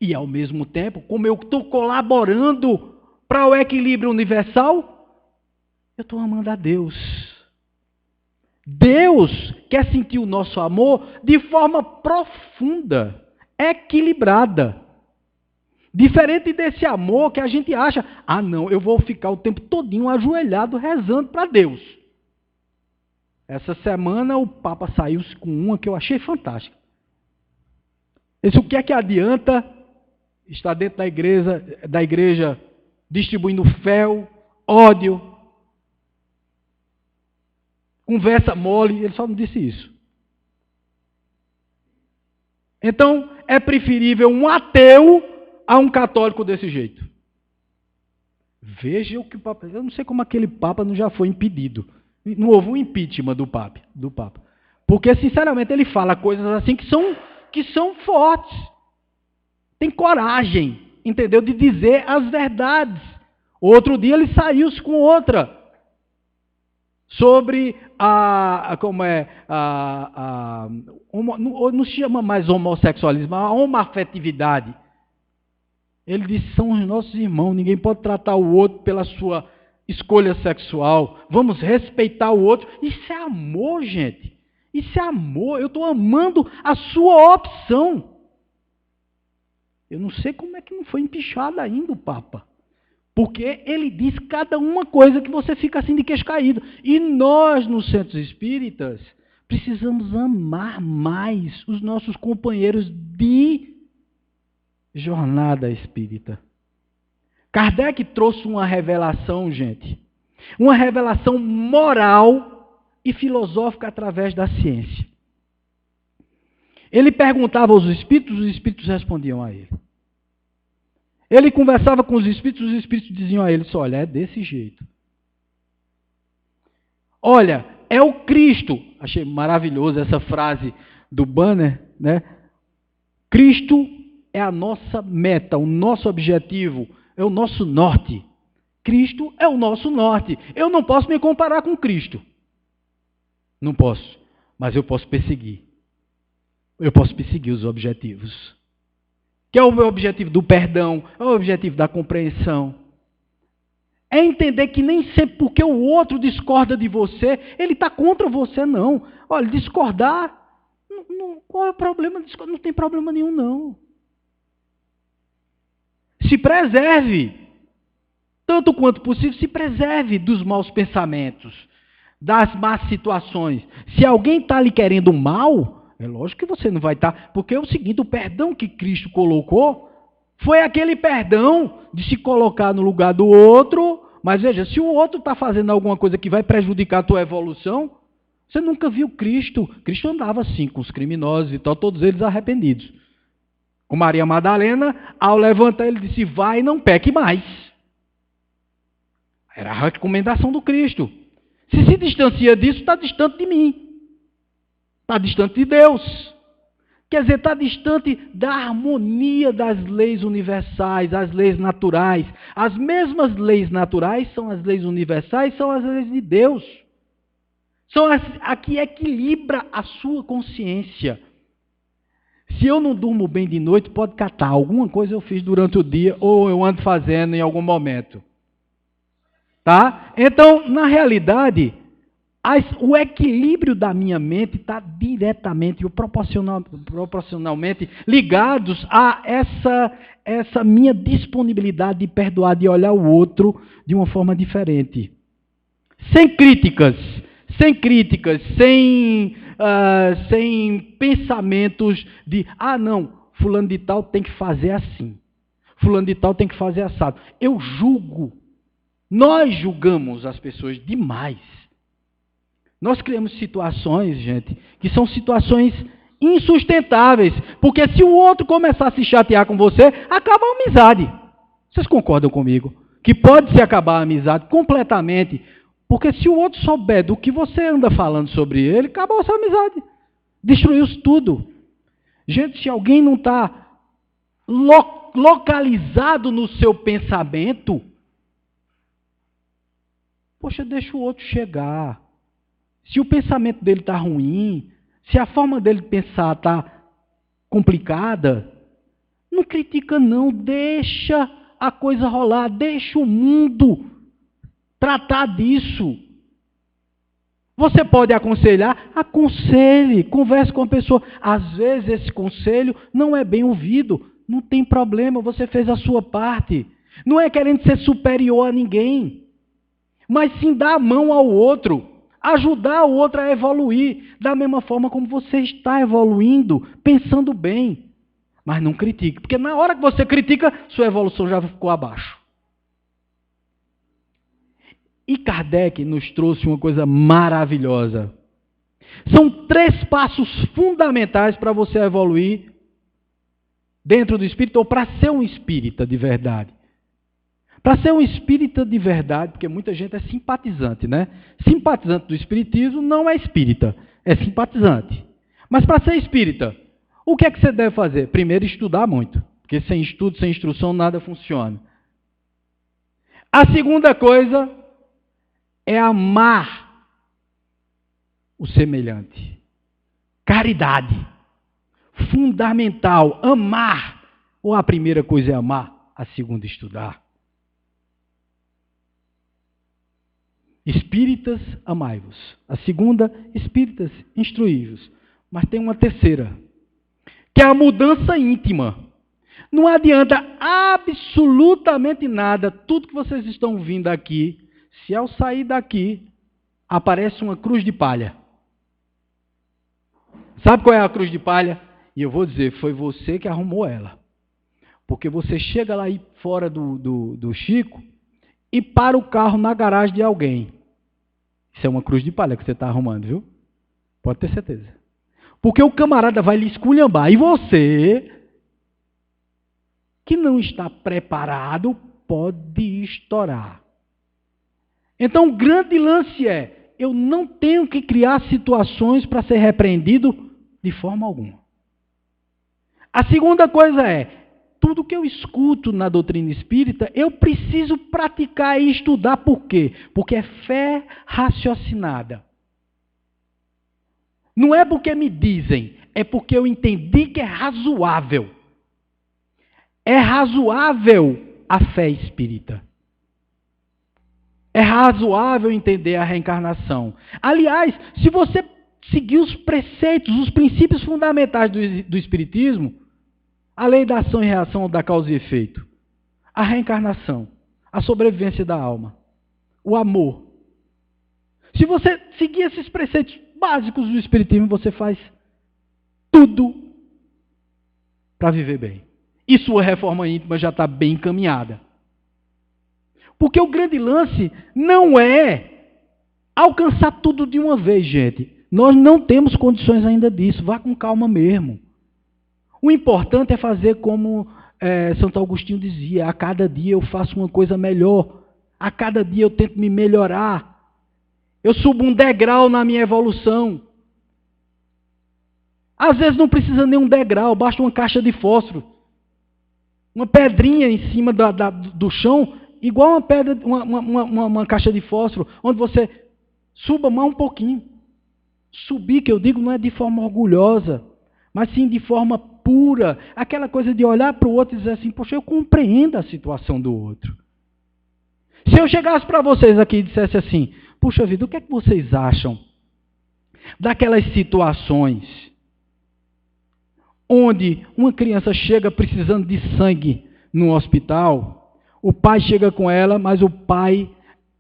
E, ao mesmo tempo, como eu estou colaborando para o equilíbrio universal, eu estou amando a Deus. Deus quer sentir o nosso amor de forma profunda, equilibrada. Diferente desse amor que a gente acha, não, eu vou ficar o tempo todinho ajoelhado rezando para Deus. Essa semana o Papa saiu com uma que eu achei fantástica. Esse, o que é que adianta estar dentro da igreja distribuindo fel, ódio, conversa mole? Ele só não disse isso. Então, é preferível um ateu a um católico desse jeito. Veja o que o Papa... Eu não sei como aquele Papa não já foi impedido. Não houve um impeachment do Papa. Porque, sinceramente, ele fala coisas assim que são fortes. Tem coragem, entendeu? De dizer as verdades. Outro dia ele saiu com outra. Sobre não se chama mais homossexualismo, a homoafetividade. Ele disse, são os nossos irmãos, ninguém pode tratar o outro pela sua escolha sexual. Vamos respeitar o outro. Isso é amor, gente. Isso é amor. Eu estou amando a sua opção. Eu não sei como é que não foi empichado ainda o Papa. Porque ele diz cada uma coisa que você fica assim de queixo caído. E nós, nos centros espíritas, precisamos amar mais os nossos companheiros de jornada espírita. Kardec trouxe uma revelação, gente. Uma revelação moral e filosófica através da ciência. Ele perguntava aos espíritos, os espíritos respondiam a ele. Ele conversava com os espíritos diziam a ele, olha, é desse jeito. Olha, é o Cristo. Achei maravilhoso essa frase do banner, né? Cristo é a nossa meta, o nosso objetivo, é o nosso norte. Cristo é o nosso norte. Eu não posso me comparar com Cristo. Não posso, mas eu posso perseguir. Eu posso perseguir os objetivos. Que é o meu objetivo do perdão, é o objetivo da compreensão. É entender que nem sempre porque o outro discorda de você, ele está contra você, não. Olha, discordar, qual é o problema? Não tem problema nenhum, não. Se preserve, tanto quanto possível, se preserve dos maus pensamentos, das más situações. Se alguém está lhe querendo mal, é lógico que você não vai estar, porque é o seguinte, o perdão que Cristo colocou foi aquele perdão de se colocar no lugar do outro, mas veja, se o outro está fazendo alguma coisa que vai prejudicar a tua evolução, você nunca viu Cristo. Cristo andava assim com os criminosos e tal, todos eles arrependidos. Com Maria Madalena, ao levantar, ele disse, vai e não peque mais. Era a recomendação do Cristo. Se distancia disso, está distante de mim. Está distante de Deus. Quer dizer, está distante da harmonia das leis universais, as leis naturais. As mesmas leis naturais são as leis universais, são as leis de Deus. São a que equilibra a sua consciência. Se eu não durmo bem de noite, pode catar. Alguma coisa eu fiz durante o dia ou eu ando fazendo em algum momento. Tá? Então, na realidade, o equilíbrio da minha mente está diretamente, proporcionalmente ligados a essa minha disponibilidade de perdoar, de olhar o outro de uma forma diferente. Sem críticas, sem pensamentos de, não, fulano de tal tem que fazer assim, fulano de tal tem que fazer assado. Eu julgo, nós julgamos as pessoas demais. Nós criamos situações, gente, que são situações insustentáveis, porque se o outro começar a se chatear com você, acaba a amizade. Vocês concordam comigo? Que pode se acabar a amizade completamente. Porque se o outro souber do que você anda falando sobre ele, acabou a sua amizade. Destruiu-se tudo. Gente, se alguém não está localizado no seu pensamento, poxa, deixa o outro chegar. Se o pensamento dele está ruim, se a forma dele pensar está complicada, não critica não, deixa a coisa rolar, deixa o mundo tratar disso. Você pode aconselhar? Aconselhe, converse com a pessoa. Às vezes esse conselho não é bem ouvido. Não tem problema, você fez a sua parte. Não é querendo ser superior a ninguém, mas sim dar a mão ao outro, ajudar o outro a evoluir, da mesma forma como você está evoluindo, pensando bem. Mas não critique, porque na hora que você critica, sua evolução já ficou abaixo. E Kardec nos trouxe uma coisa maravilhosa. São 3 passos fundamentais para você evoluir dentro do espírito, ou para ser um espírita de verdade. Para ser um espírita de verdade, porque muita gente é simpatizante, né? Simpatizante do espiritismo não é espírita, é simpatizante. Mas para ser espírita, o que é que você deve fazer? Primeiro, estudar muito, porque sem estudo, sem instrução, nada funciona. A segunda coisa é amar o semelhante. Caridade. Fundamental. Amar. Ou a primeira coisa é amar, a segunda estudar. Espíritas, amai-vos. A segunda, espíritas, instruí-vos. Mas tem uma terceira, que é a mudança íntima. Não adianta absolutamente nada, tudo que vocês estão ouvindo aqui, se ao sair daqui, aparece uma cruz de palha. Sabe qual é a cruz de palha? E eu vou dizer, foi você que arrumou ela. Porque você chega lá fora do Chico e para o carro na garagem de alguém. Isso é uma cruz de palha que você está arrumando, viu? Pode ter certeza. Porque o camarada vai lhe esculhambar. E você, que não está preparado, pode estourar. Então, o grande lance é, eu não tenho que criar situações para ser repreendido de forma alguma. A segunda coisa é, tudo que eu escuto na doutrina espírita, eu preciso praticar e estudar. Por quê? Porque é fé raciocinada. Não é porque me dizem, é porque eu entendi que é razoável. É razoável a fé espírita. É razoável entender a reencarnação. Aliás, se você seguir os preceitos, os princípios fundamentais do Espiritismo, a lei da ação e reação, da causa e efeito, a reencarnação, a sobrevivência da alma, o amor. Se você seguir esses preceitos básicos do Espiritismo, você faz tudo para viver bem. E sua reforma íntima já está bem encaminhada. Porque o grande lance não é alcançar tudo de uma vez, gente. Nós não temos condições ainda disso. Vá com calma mesmo. O importante é fazer como Santo Agostinho dizia, a cada dia eu faço uma coisa melhor. A cada dia eu tento me melhorar. Eu subo um degrau na minha evolução. Às vezes não precisa nem um degrau, basta uma caixa de fósforo. Uma pedrinha em cima do chão, igual uma pedra, uma caixa de fósforo, onde você suba mais um pouquinho. Subir, que eu digo, não é de forma orgulhosa, mas sim de forma pura. Aquela coisa de olhar para o outro e dizer assim, poxa, eu compreendo a situação do outro. Se eu chegasse para vocês aqui e dissesse assim, puxa vida, o que é que vocês acham daquelas situações onde uma criança chega precisando de sangue no hospital, o pai chega com ela, mas o pai,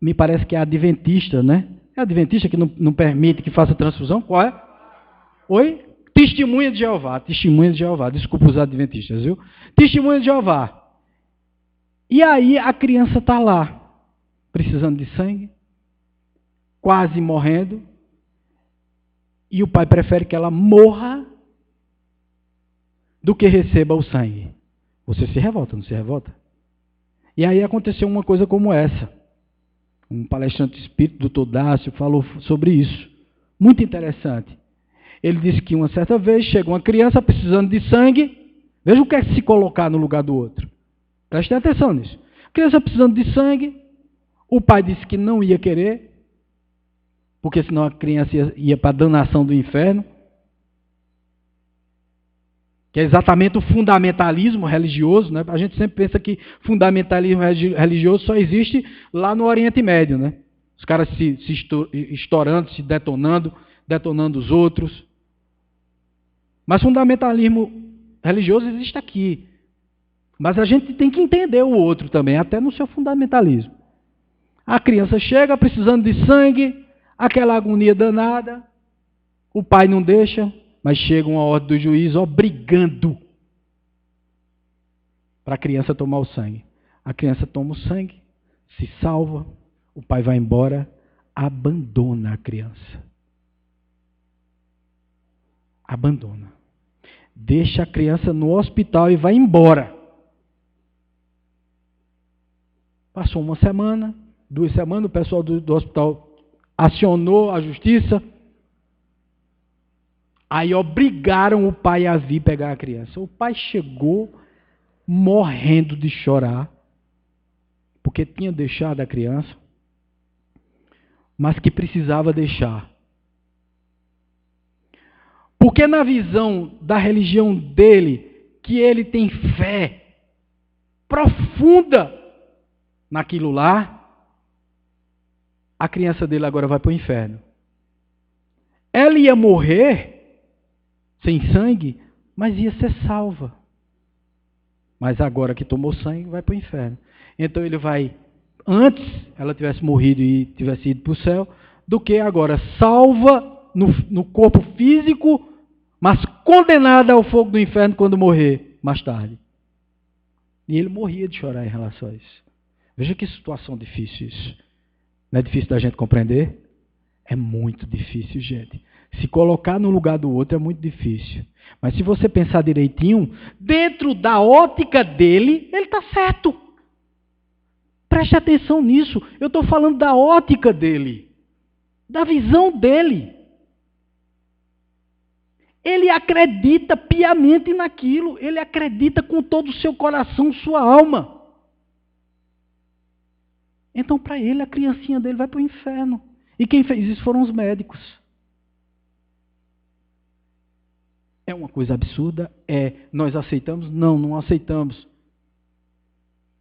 me parece que é adventista, né? É adventista que não permite que faça transfusão? Qual é? Oi? Testemunha de Jeová. Desculpa os adventistas, viu? Testemunha de Jeová. E aí a criança está lá, precisando de sangue, quase morrendo, e o pai prefere que ela morra do que receba o sangue. Você se revolta, não se revolta? E aí aconteceu uma coisa como essa. Um palestrante espírita, Dr. Dácio, falou sobre isso. Muito interessante. Ele disse que uma certa vez chegou uma criança precisando de sangue. Veja o que é se colocar no lugar do outro. Prestem atenção nisso. Criança precisando de sangue. O pai disse que não ia querer, porque senão a criança ia para a danação do inferno. Que é exatamente o fundamentalismo religioso, né? A gente sempre pensa que fundamentalismo religioso só existe lá no Oriente Médio, né? Os caras se estourando, se detonando os outros. Mas fundamentalismo religioso existe aqui. Mas a gente tem que entender o outro também, até no seu fundamentalismo. A criança chega precisando de sangue, aquela agonia danada, o pai não deixa, mas chega uma ordem do juiz obrigando para a criança tomar o sangue. A criança toma o sangue, se salva, o pai vai embora, abandona a criança. Abandona. Deixa a criança no hospital e vai embora. Passou uma semana, 2 semanas, o pessoal do hospital acionou a justiça. Aí obrigaram o pai a vir pegar a criança. O pai chegou morrendo de chorar, porque tinha deixado a criança, mas que precisava deixar. Porque na visão da religião dele, que ele tem fé profunda naquilo lá, a criança dele agora vai para o inferno. Ela ia morrer sem sangue, mas ia ser salva. Mas agora que tomou sangue, vai para o inferno. Então ele vai, antes ela tivesse morrido e tivesse ido para o céu, do que agora salva no corpo físico, mas condenada ao fogo do inferno quando morrer mais tarde. E ele morria de chorar em relação a isso. Veja que situação difícil isso. Não é difícil da gente compreender? É muito difícil, gente. Se colocar no lugar do outro é muito difícil. Mas se você pensar direitinho, dentro da ótica dele, ele está certo. Preste atenção nisso. Eu estou falando da ótica dele. Da visão dele. Ele acredita piamente naquilo, ele acredita com todo o seu coração, sua alma. Então, para ele, a criancinha dele vai para o inferno. E quem fez isso foram os médicos. É uma coisa absurda? Nós aceitamos? Não, não aceitamos.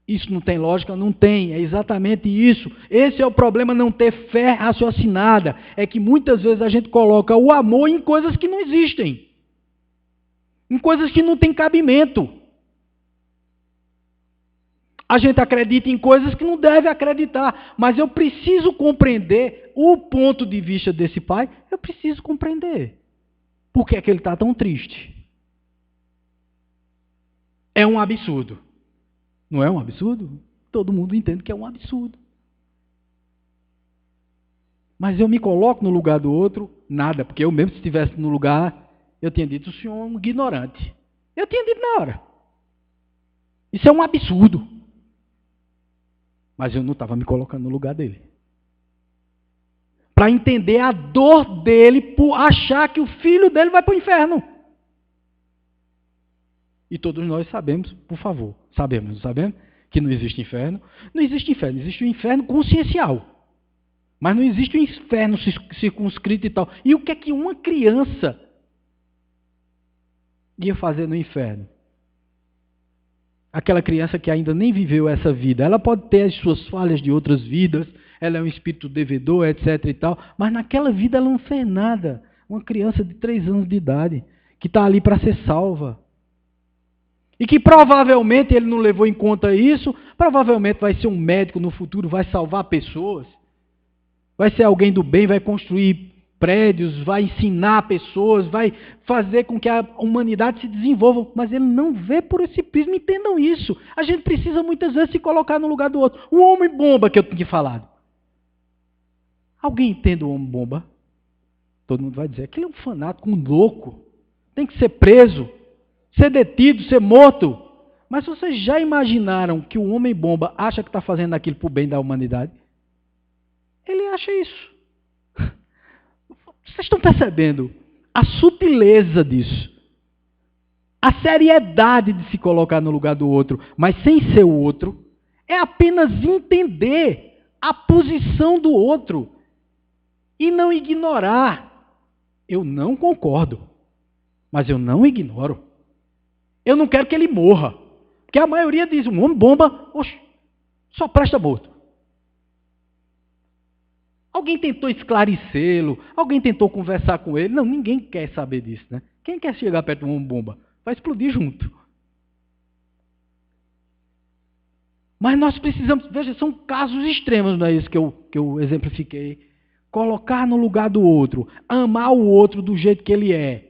Isso não tem lógica? Não tem. É exatamente isso. Esse é o problema, não ter fé raciocinada. É que muitas vezes a gente coloca o amor em coisas que não existem. Em coisas que não têm cabimento. A gente acredita em coisas que não deve acreditar. Mas eu preciso compreender o ponto de vista desse pai. Eu preciso compreender. Por que é que ele está tão triste? É um absurdo. Não é um absurdo? Todo mundo entende que é um absurdo. Mas eu me coloco no lugar do outro, nada, porque eu mesmo, se estivesse no lugar, eu tinha dito, o senhor é um ignorante. Eu tinha dito na hora. Isso é um absurdo. Mas eu não estava me colocando no lugar dele. Para entender a dor dele por achar que o filho dele vai para o inferno. E todos nós sabemos, por favor, sabemos que não existe inferno. Não existe inferno, existe o inferno consciencial. Mas não existe o inferno circunscrito e tal. E o que é que uma criança ia fazer no inferno? Aquela criança que ainda nem viveu essa vida. Ela pode ter as suas falhas de outras vidas, ela é um espírito devedor, etc. e tal, mas naquela vida ela não fez nada. Uma criança de 3 anos de idade, que está ali para ser salva. E que provavelmente ele não levou em conta isso, provavelmente vai ser um médico no futuro, vai salvar pessoas, vai ser alguém do bem, vai construir prédios, vai ensinar pessoas, vai fazer com que a humanidade se desenvolva, mas ele não vê por esse prisma, entendam isso. A gente precisa muitas vezes se colocar no lugar do outro. O homem-bomba que eu tinha falado. Alguém entende o homem-bomba? Todo mundo vai dizer, aquele é um fanático, um louco, tem que ser preso, ser detido, ser morto. Mas vocês já imaginaram que o homem-bomba acha que está fazendo aquilo para o bem da humanidade? Ele acha isso. Vocês estão percebendo a sutileza disso? A seriedade de se colocar no lugar do outro, mas sem ser o outro, é apenas entender a posição do outro e não ignorar. Eu não concordo, mas eu não ignoro. Eu não quero que ele morra. Porque a maioria diz, um homem-bomba, só presta morto. Alguém tentou esclarecê-lo, alguém tentou conversar com ele. Não, ninguém quer saber disso, né? Quem quer chegar perto de um homem-bomba? Vai explodir junto. Mas nós precisamos, veja, são casos extremos, não é isso que eu exemplifiquei. Colocar no lugar do outro, amar o outro do jeito que ele é.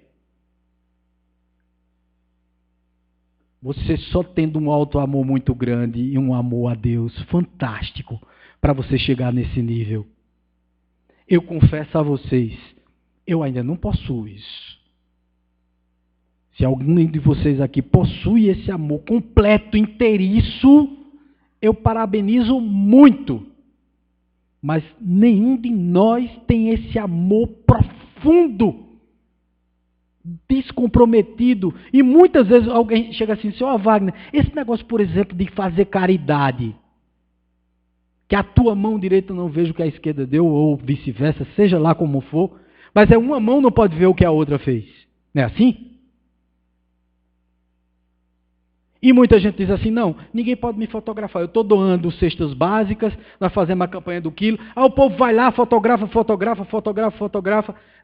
Você só tendo um alto amor muito grande e um amor a Deus fantástico para você chegar nesse nível. Eu confesso a vocês, eu ainda não possuo isso. Se algum de vocês aqui possui esse amor completo, inteiriço, eu parabenizo muito. Mas nenhum de nós tem esse amor profundo, descomprometido. E muitas vezes alguém chega assim, senhor Wagner, esse negócio, por exemplo, de fazer caridade, que a tua mão direita não veja o que a esquerda deu, ou vice-versa, seja lá como for, mas uma mão não pode ver o que a outra fez. Não é assim? E muita gente diz assim, não, ninguém pode me fotografar, eu estou doando cestas básicas, nós fazemos a campanha do quilo, aí o povo vai lá, fotografa.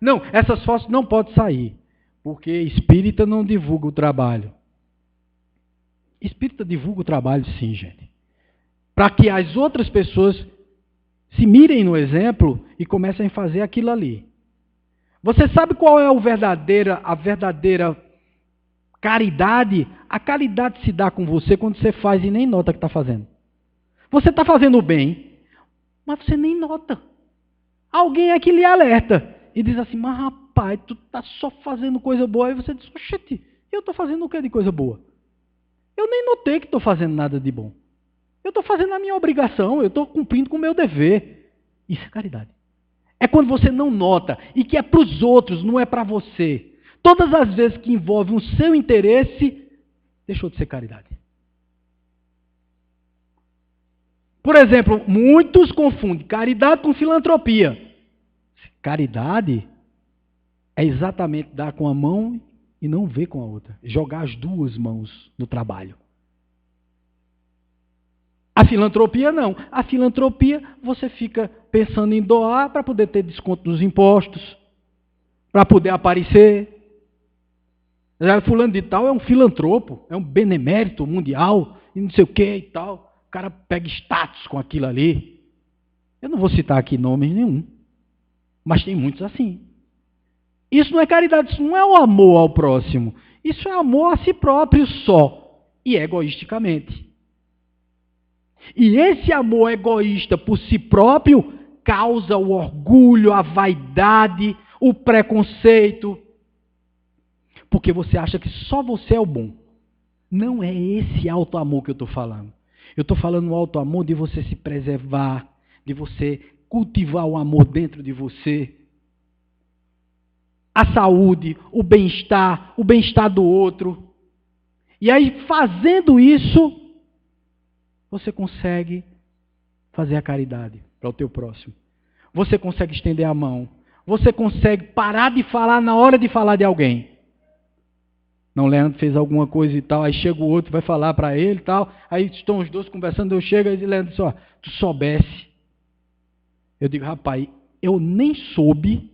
Não, essas fotos não podem sair, porque espírita não divulga o trabalho. Espírita divulga o trabalho sim, gente. Para que as outras pessoas se mirem no exemplo e comecem a fazer aquilo ali. Você sabe qual é a verdadeira caridade? A caridade se dá com você quando você faz e nem nota que está fazendo. Você está fazendo o bem, mas você nem nota. Alguém aqui lhe alerta e diz assim, mas rapaz, tu está só fazendo coisa boa. Aí você diz, oxente, eu estou fazendo o que de coisa boa? Eu nem notei que estou fazendo nada de bom. Eu estou fazendo a minha obrigação, eu estou cumprindo com o meu dever. Isso é caridade. É quando você não nota e que é para os outros, não é para você. todas as vezes que envolve o seu interesse, deixou de ser caridade. Por exemplo, muitos confundem caridade com filantropia. Caridade é exatamente dar com a mão e não ver com a outra. Jogar as duas mãos no trabalho. A filantropia não. A filantropia você fica pensando em doar para poder ter desconto nos impostos, para poder aparecer. Fulano de tal é um filantropo, é um benemérito mundial, e não sei o que e tal. O cara pega status com aquilo ali. Eu não vou citar aqui nomes nenhum, mas tem muitos assim. Isso não é caridade, isso não é o amor ao próximo. Isso é amor a si próprio só, e egoisticamente. E esse amor egoísta por si próprio causa o orgulho, a vaidade, o preconceito. Porque você acha que só você é o bom. Não é esse alto amor que eu estou falando. Eu estou falando o alto amor de você se preservar, de você cultivar o amor dentro de você. A saúde, o bem-estar do outro. E aí, fazendo isso, você consegue fazer a caridade para o teu próximo. Você consegue estender a mão. Você consegue parar de falar na hora de falar de alguém. Não, Leandro fez alguma coisa e tal, aí chega o outro, vai falar para ele e tal, aí estão os dois conversando, eu chego e Leandro diz, ó, tu soubesse. Eu digo, rapaz, eu nem soube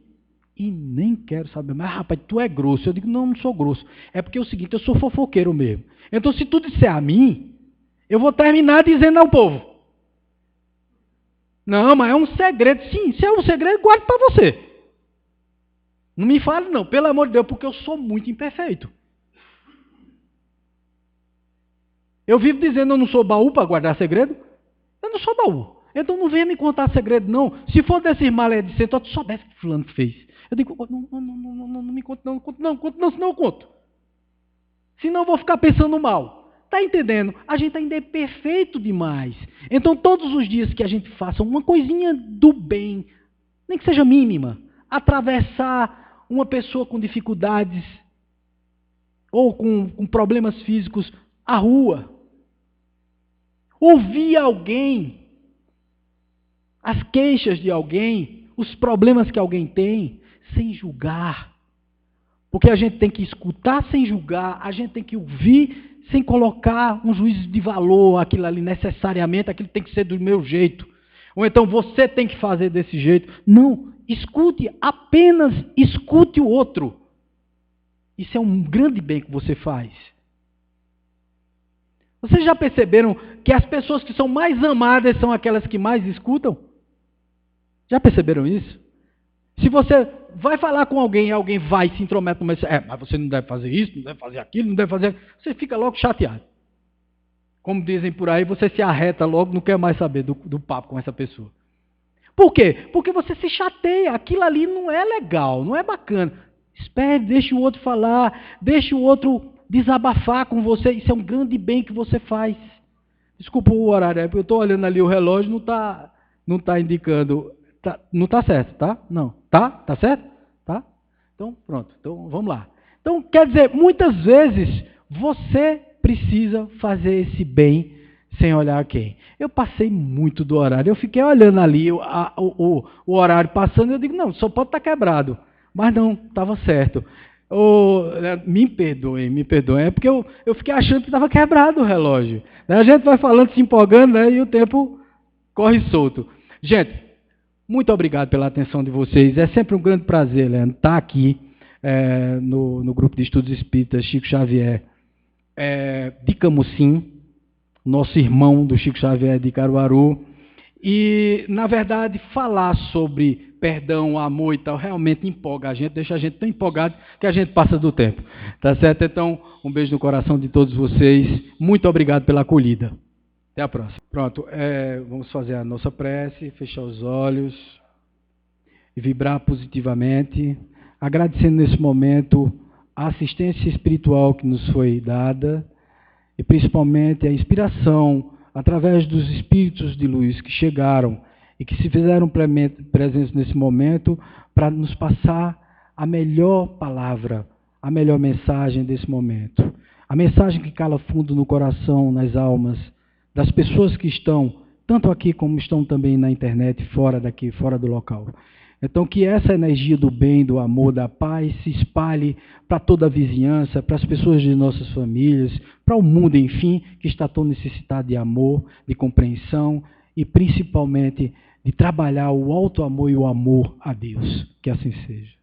e nem quero saber, mas rapaz, tu é grosso. Eu digo, não sou grosso. É porque é o seguinte, eu sou fofoqueiro mesmo. Então se tu disser a mim, eu vou terminar dizendo ao povo. Não, mas é um segredo. Sim, se é um segredo, guarde para você. Não me fale não, pelo amor de Deus, porque eu sou muito imperfeito. Eu vivo dizendo, eu não sou baú para guardar segredo. Eu não sou baú. Então não venha me contar segredo, não. Se for desses maledicentes, tu soubesse o que fulano fez. Eu digo, não me conta não, senão eu conto. Senão eu vou ficar pensando mal. Está entendendo? A gente ainda é perfeito demais. Então todos os dias que a gente faça uma coisinha do bem, nem que seja mínima, atravessar uma pessoa com dificuldades ou com problemas físicos, a rua, ouvir alguém, as queixas de alguém, os problemas que alguém tem, sem julgar. Porque a gente tem que escutar sem julgar, a gente tem que ouvir sem colocar um juízo de valor, aquilo ali necessariamente, aquilo tem que ser do meu jeito. Ou então você tem que fazer desse jeito. Não, escute, apenas escute o outro. Isso é um grande bem que você faz. Vocês já perceberam que as pessoas que são mais amadas são aquelas que mais escutam? Já perceberam isso? Se você vai falar com alguém e alguém vai se intromete, mas você não deve fazer isso, não deve fazer aquilo, não deve fazer... Você fica logo chateado. Como dizem por aí, você se arreta logo, não quer mais saber do papo com essa pessoa. Por quê? Porque você se chateia, aquilo ali não é legal, não é bacana. Espere, deixe o outro falar, deixe o outro desabafar com você, isso é um grande bem que você faz. Desculpa o horário, é porque eu estou olhando ali o relógio, não tá indicando, não está certo, tá? Não, tá certo? Tá? Então, pronto, então vamos lá. Então, quer dizer, muitas vezes você precisa fazer esse bem sem olhar quem. Eu passei muito do horário, eu fiquei olhando ali o horário passando, e eu digo, não, só pode estar quebrado. Mas não, estava certo. Me perdoem, é porque eu fiquei achando que estava quebrado o relógio. A gente vai falando, se empolgando, né, e o tempo corre solto. Gente, muito obrigado pela atenção de vocês. É sempre um grande prazer, Leandro, estar aqui no grupo de estudos espíritas Chico Xavier de Camusim, nosso irmão do Chico Xavier de Caruaru. E, na verdade, falar sobre perdão, amor e tal, realmente empolga a gente, deixa a gente tão empolgado que a gente passa do tempo. Tá certo? Então, um beijo no coração de todos vocês. Muito obrigado pela acolhida. Até a próxima. Pronto, vamos fazer a nossa prece, fechar os olhos e vibrar positivamente, agradecendo nesse momento a assistência espiritual que nos foi dada e principalmente a inspiração através dos espíritos de luz que chegaram e que se fizeram presentes nesse momento para nos passar a melhor palavra, a melhor mensagem desse momento. A mensagem que cala fundo no coração, nas almas, das pessoas que estão, tanto aqui como estão também na internet, fora daqui, fora do local. Então, que essa energia do bem, do amor, da paz se espalhe para toda a vizinhança, para as pessoas de nossas famílias, para o mundo, enfim, que está tão necessitado de amor, de compreensão e principalmente de trabalhar o alto amor e o amor a Deus. Que assim seja.